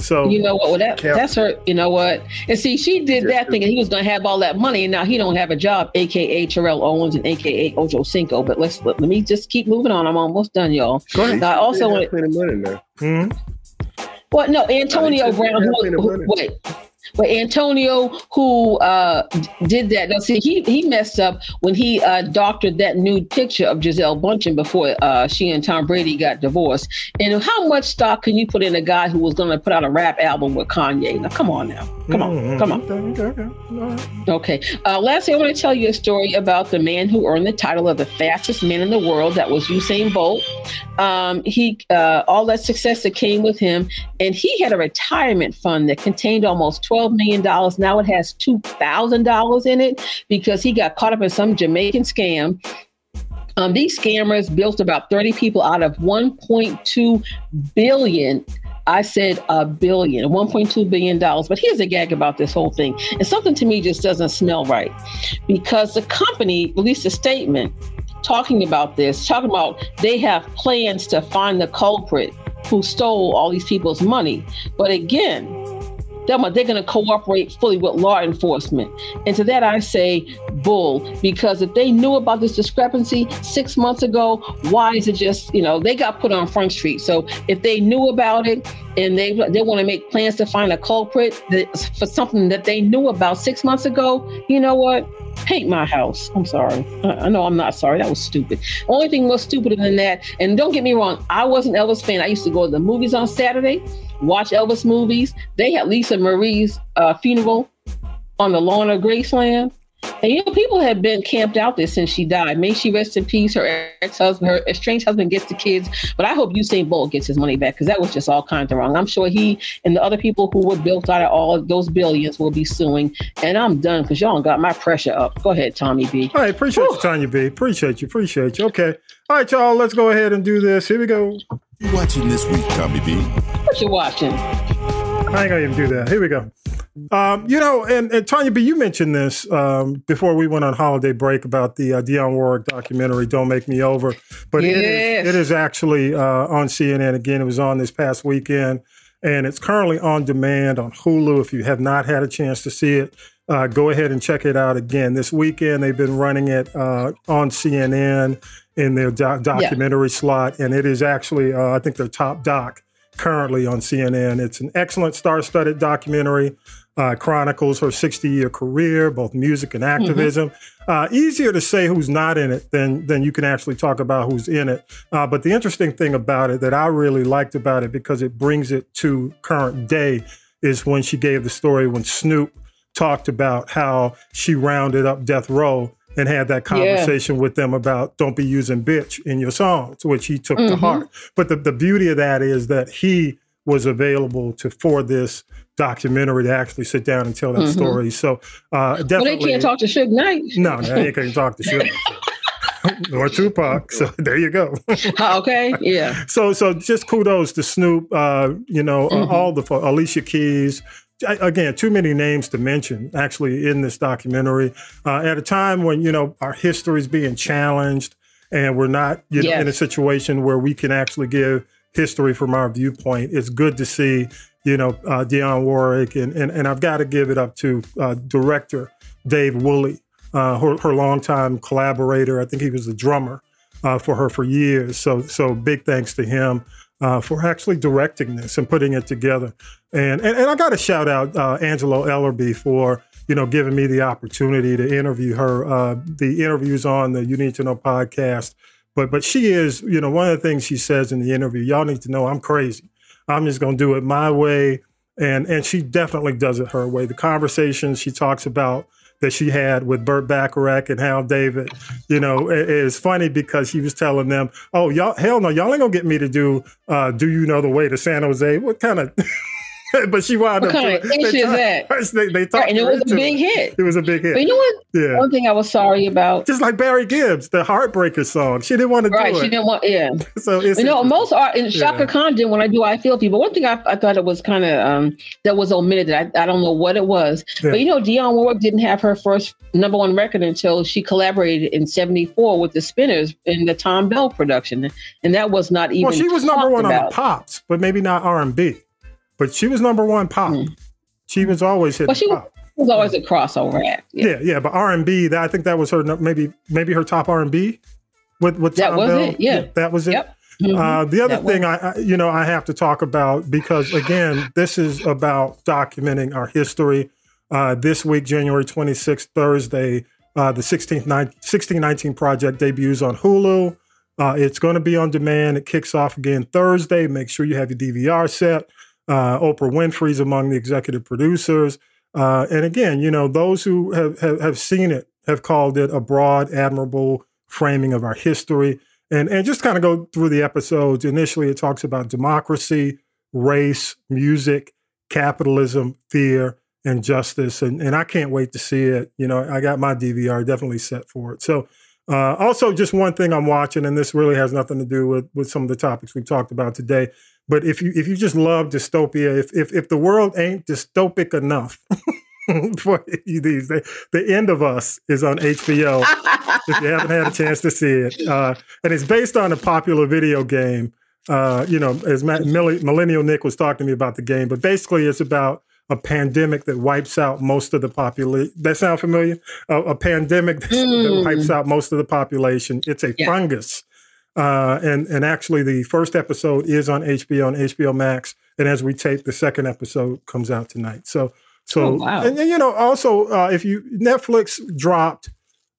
So you know what? Well, that's her. You know what? And see, she did that thing, and he was going to have all that money, and now he don't have a job, aka Terrell Owens and aka Ocho Cinco. But let me just keep moving on. I'm almost done, y'all. Go ahead. I also want plenty of money now. Mm-hmm. Well, no, Antonio Brown. Wait. But Antonio, who did that, now see, he messed up when he doctored that nude picture of Gisele Bündchen before she and Tom Brady got divorced. And how much stock can you put in a guy who was going to put out a rap album with Kanye? Now, come on now. Come on. Okay. Lastly, I want to tell you a story about the man who earned the title of the fastest man in the world. That was Usain Bolt. He all that success that came with him, and he had a retirement fund that contained almost $12 million. Now it has $2,000 in it because he got caught up in some Jamaican scam. These scammers built about 30 people out of 1.2 billion. I said a billion, $1.2 billion. But here's a gag about this whole thing. And something to me just doesn't smell right, because the company released a statement talking about they have plans to find the culprit who stole all these people's money. But again, they're going to cooperate fully with law enforcement. And to that I say bull, because if they knew about this discrepancy 6 months ago, why is it just, they got put on Front Street. So if they knew about it and they want to make plans to find a culprit for something that they knew about 6 months ago, you know what? Paint my house. I'm sorry. I know I'm not sorry. That was stupid. Only thing more stupider than that, and don't get me wrong, I was an Elvis fan. I used to go to the movies on Saturday, watch Elvis movies. They had Lisa Marie's funeral on the lawn of Graceland. And people had been camped out there since she died. May she rest in peace. Her ex-husband, her estranged husband gets the kids. But I hope Usain Bolt gets his money back, because that was just all kinds of wrong. I'm sure he and the other people who were built out of all those billions will be suing. And I'm done, because y'all got my pressure up. Go ahead, Tommy B. All right, appreciate you, Tonya B. Appreciate you. Okay. All right, y'all, let's go ahead and do this. Here we go. You watching this week, Tommy B? What you watching? I ain't gonna even do that. Here we go. And Tonya B, you mentioned this before we went on holiday break about the Dionne Warwick documentary, Don't Make Me Over. But yes. it is actually on CNN again. It was on this past weekend, and it's currently on demand on Hulu. If you have not had a chance to see it, go ahead and check it out again. This weekend, they've been running it on CNN in their documentary slot, and it is actually, I think, their top doc currently on CNN. It's an excellent star-studded documentary. Chronicles her 60-year career, both music and activism. Easier to say who's not in it than you can actually talk about who's in it. But the interesting thing about it that I really liked about it, because it brings it to current day, is when she gave the story when Snoop talked about how she rounded up Death Row and had that conversation with them about don't be using bitch in your songs, which he took to heart. But the beauty of that is that he was available for this documentary to actually sit down and tell that story. So definitely. Well, they can't talk to Suge Knight. No, they can't talk to Suge. Or Tupac. So there you go. Okay, yeah. So just kudos to Snoop, all the Alicia Keys. Again, too many names to mention actually in this documentary at a time when, our history is being challenged and we're not in a situation where we can actually give history from our viewpoint. It's good to see, Dionne Warwick, and I've got to give it up to director Dave Woolley, her longtime collaborator. I think he was the drummer for her for years. So big thanks to him for actually directing this and putting it together. And I got to shout out Angelo Ellerby for giving me the opportunity to interview her. The interviews on the You Need to Know podcast. But she is, one of the things she says in the interview, y'all need to know I'm crazy. I'm just going to do it my way. And she definitely does it her way. The conversations she talks about that she had with Burt Bacharach and Hal David, is funny because she was telling them, oh, y'all, hell no, y'all ain't going to get me to do You Know the Way to San Jose? What kind of... But she wound up. What kind of ish is that? They talked, and it was a big hit. It was a big hit. But you know what? Yeah. One thing I was sorry about. Just like Barry Gibbs, the Heartbreaker song. She didn't want to do it. Right, she didn't want, So it's most art, and Shaka Khan didn't when I do I Feel People. One thing I thought it was kind of, that was omitted. I don't know what it was. Yeah. But Dionne Warwick didn't have her first #1 record until she collaborated in '74 with the Spinners in the Tom Bell production. And that was not even. Well, she was #1 on the pops, but maybe not R&B. But she was #1 pop. She was always hitting pop. She was always a crossover act. Yeah. But R&B, I think that was her maybe her top R&B with that Tom was Bell. it. Yeah, that was it. Yep. The other thing I have to talk about, because again, this is about documenting our history. This week, January 26th, Thursday, the 1619 Project debuts on Hulu. It's going to be on demand. It kicks off again Thursday. Make sure you have your DVR set. Oprah Winfrey's among the executive producers. And again, those who have seen it have called it a broad, admirable framing of our history. And just kind of go through the episodes. Initially, it talks about democracy, race, music, capitalism, fear, and justice. And I can't wait to see it. I got my DVR definitely set for it. So also just one thing I'm watching, and this really has nothing to do with some of the topics we talked about today. But if you just love dystopia, if the world ain't dystopic enough for these, The End of Us is on HBO. If you haven't had a chance to see it, and it's based on a popular video game. As Millennial Nick was talking to me about the game, but basically it's about a pandemic that wipes out most of the population. That sound familiar? A pandemic that wipes out most of the population. It's a fungus. And actually the first episode is on HBO Max. And as we tape, the second episode comes out tonight. So, wow. And you know, also, if Netflix dropped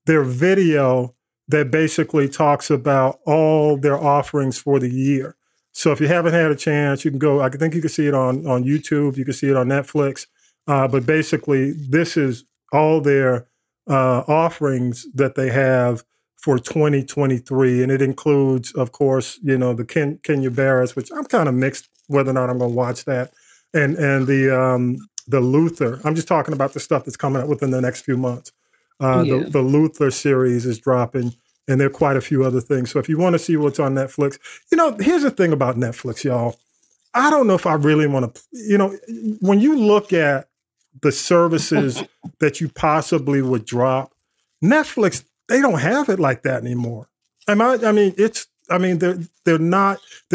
their video that basically talks about all their offerings for the year. So if you haven't had a chance, you can go, I think you can see it on YouTube, you can see it on Netflix. But basically, this is all their offerings that they have for 2023. And it includes, of course, you know, the Kenya Barris, which I'm kind of mixed whether or not I'm going to watch that. And the Luther. I'm just talking about the stuff that's coming up within the next few months. The Luther series is dropping, and there are quite a few other things. So if you want to see what's on Netflix, you know, here's the thing about Netflix, y'all. I don't know if I really want to, you know, when you look at the services that you possibly would drop, Netflix, they don't have it like that anymore. They're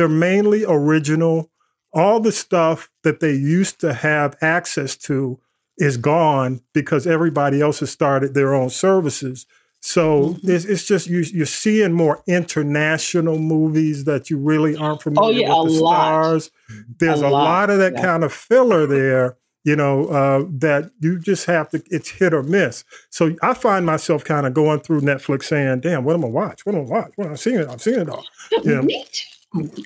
mainly original. All the stuff that they used to have access to is gone because everybody else has started their own services. So it's just you're seeing more international movies that you really aren't familiar with the stars. There's a lot of that kind of filler there, you know, that you just have to, it's hit or miss. So I find myself kind of going through Netflix saying, damn, what am I watch? What am I watch? Well, I've seen it all. You know?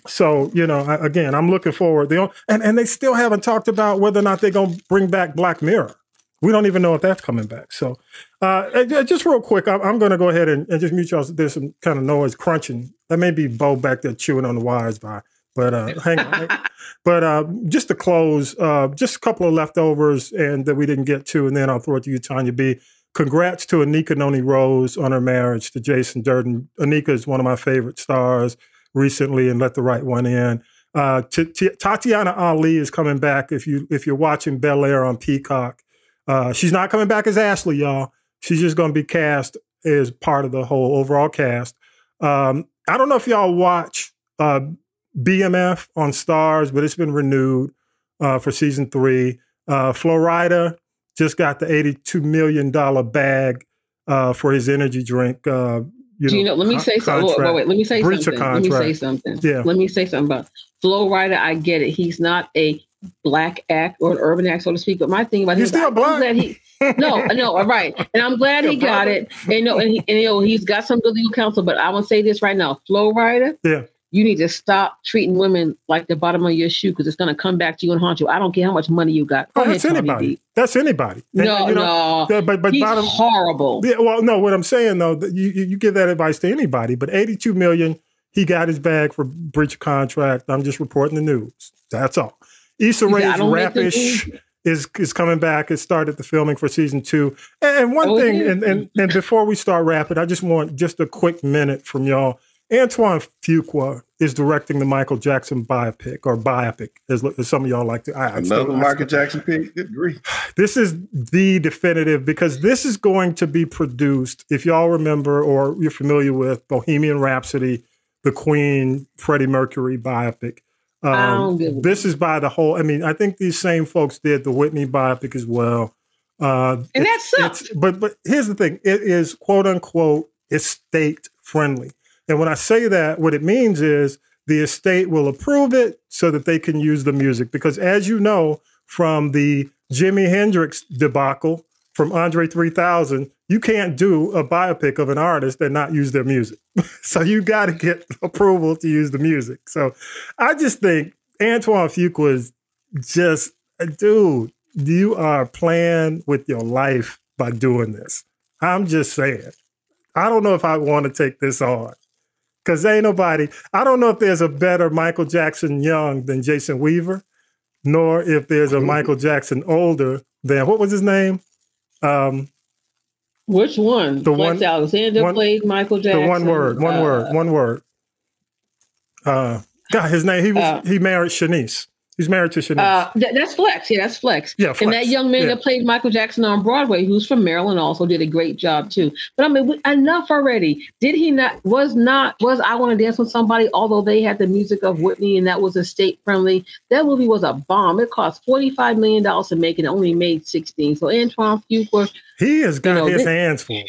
So, you know, again, I'm looking forward. And they still haven't talked about whether or not they're going to bring back Black Mirror. We don't even know if that's coming back. So just real quick, I'm going to go ahead and just mute y'all. There's some kind of noise crunching. That may be Bo back there chewing on the wires by. But hang on. But just to close, just a couple of leftovers and that we didn't get to, and then I'll throw it to you, Tonya B. Congrats to Anika Noni Rose on her marriage to Jason Durden. Anika is one of my favorite stars recently and let the right one in. Tatiana Ali is coming back if you're watching Bel Air on Peacock. She's not coming back as Ashley, y'all. She's just going to be cast as part of the whole overall cast. I don't know if y'all watch BMF on Stars, but it's been renewed for season 3. Flo Rida just got the $82 million bag for his energy drink. Let me say something. Wait, let me say something. Let me say something. Yeah. Let me say something about Flo Rida. I get it. He's not a black act or an urban act, so to speak. But my thing about him, he's still black. No, right. And I'm glad he got it. And he's got some good legal counsel. But I want to say this right now, Flo Rida. Yeah. You need to stop treating women like the bottom of your shoe because it's going to come back to you and haunt you. I don't care how much money you got. That's anybody. That's anybody. No. But he's horrible. Yeah, well, no, what I'm saying, though, you give that advice to anybody, but $82 million, he got his bag for breach of contract. I'm just reporting the news. That's all. Issa Rae's Rap-ish is coming back. It started the filming for season 2. And one thing, and before we start rapping, I just want just a quick minute from y'all. Antoine Fuqua is directing the Michael Jackson biopic, as some of y'all like to. Another Michael Jackson pick? Good grief. This is the definitive, because this is going to be produced, if y'all remember or you're familiar with Bohemian Rhapsody, the Queen, Freddie Mercury biopic. This is by the whole, I think these same folks did the Whitney biopic as well. And that sucks. But here's the thing. It is, quote unquote, estate friendly. And when I say that, what it means is the estate will approve it so that they can use the music. Because as you know, from the Jimi Hendrix debacle from Andre 3000, you can't do a biopic of an artist and not use their music. So you got to get approval to use the music. So I just think Antoine Fuqua is just, dude, you are playing with your life by doing this. I'm just saying. I don't know if I want to take this on. Because ain't nobody, I don't know if there's a better Michael Jackson young than Jason Weaver, nor if there's a Michael Jackson older than, what was his name? Which one? Flex Alexander played Michael Jackson. The one word. God, his name, he married Shanice. He's married to Shanice. That's Flex. Yeah, that's Flex. Yeah, Flex. And that young man that played Michael Jackson on Broadway, who's from Maryland, also did a great job too. But I mean, enough already. Did he not? Was I Want to Dance with Somebody? Although they had the music of Whitney and that was estate friendly, that movie was a bomb. It cost $45 million to make and it only made 16. So Antoine Fuqua, he has got his hands full.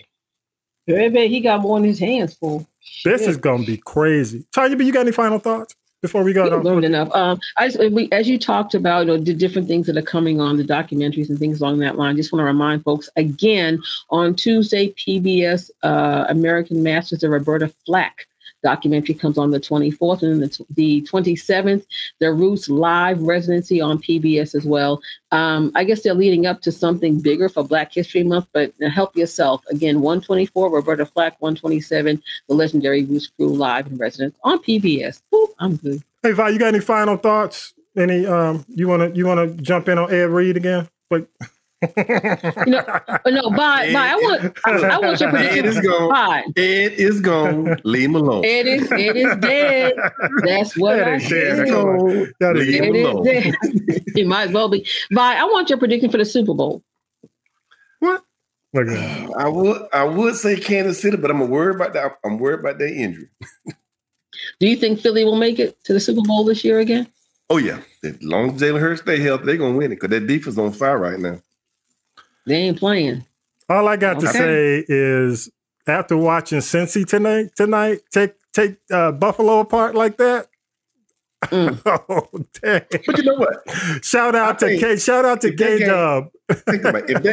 He got more than his hands full. This is gonna be crazy. Tonya, you got any final thoughts before we go? We've learned enough. As you talked about, the different things that are coming on, the documentaries and things along that line, just want to remind folks again on Tuesday, PBS American Masters of Roberta Flack documentary comes on the 24th, and then the 27th, their Roots live residency on PBS as well. I guess they're leading up to something bigger for Black History Month, but help yourself. Again, 124, Roberta Flack, 127, the legendary Roots crew live in residence on PBS. Ooh, I'm good. Hey, Vi, you got any final thoughts? Any you wanna jump in on Ed Reed again? But no, bye. I want your prediction. Ed is gone. Leave him alone. Ed is dead. That's what I said. Leave him alone. He might as well be. Bye. I want your prediction for the Super Bowl. What? I would say Kansas City, but I'm worried about that. I'm worried about their injury. Do you think Philly will make it to the Super Bowl this year again? Oh yeah, as long as Jalen Hurts stay healthy, they're gonna win it because their defense is on fire right now. They ain't playing. All I got to say is, after watching Cincy tonight, take Buffalo apart like that. Oh, dang! But you know what? Shout out to K-Dub. Think about it.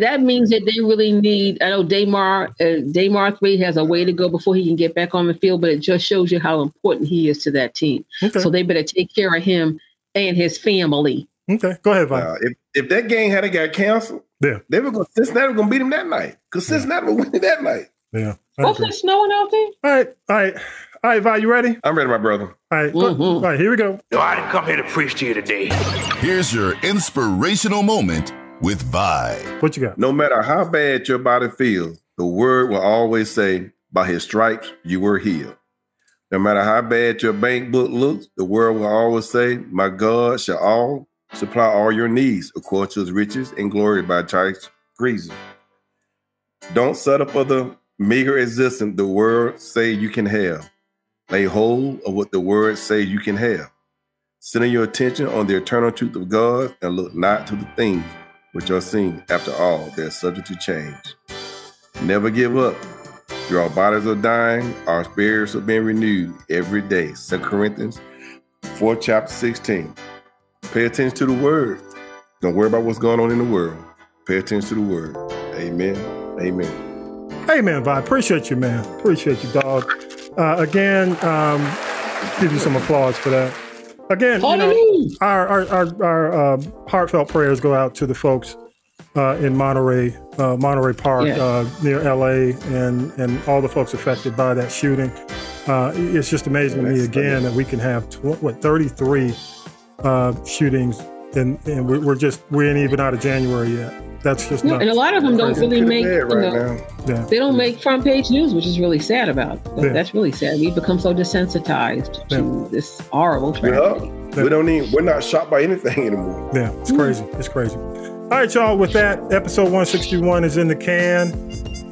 That means that they really need. I know Damar 3 has a way to go before he can get back on the field, but it just shows you how important he is to that team. Okay. So they better take care of him and his family. Okay, go ahead, Vine. If that game had got canceled, Cincinnati was gonna beat him that night because Cincinnati was winning that night. Yeah. Hopefully it's snowing out there. All right, Vi, you ready? I'm ready, my brother. All right, all right, here we go. No, I didn't come here to preach to you today. Here's your inspirational moment with Vi. What you got? No matter how bad your body feels, the word will always say, by his stripes, you were healed. No matter how bad your bank book looks, the word will always say, my God shall supply all your needs according to his riches and glory by Christ Jesus. Don't settle for the meager existence the word say you can have. Lay hold of what the word say you can have. Center your attention on the eternal truth of God and look not to the things which are seen. After all, they're subject to change. Never give up. Through our bodies are dying, our spirits are being renewed every day. 2 Corinthians 4, chapter 16. Pay attention to the word. Don't worry about what's going on in the world. Pay attention to the word. Amen. Amen. Amen, Vi. Appreciate you, man. Appreciate you, dog. Again, give you some applause for that. Again, our heartfelt prayers go out to the folks in Monterey Park, near LA, and all the folks affected by that shooting. It's just amazing to me again that we can have 33 shootings, and we ain't even out of January yet. That's just nuts. And a lot of them don't really make they don't make front page news, which is really sad about. That's really sad. We've become so desensitized to this horrible tragedy. We're not shocked by anything anymore. Yeah, it's crazy. It's crazy. All right, y'all. With that, episode 161 is in the can,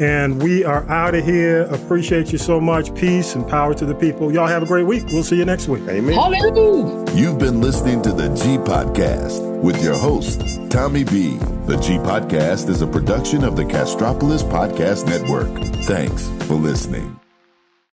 and we are out of here. Appreciate you so much. Peace and power to the people. Y'all have a great week. We'll see you next week. Amen. Hallelujah. You've been listening to the G Podcast with your host, Tommy B. The G Podcast is a production of the Castropolis Podcast Network. Thanks for listening.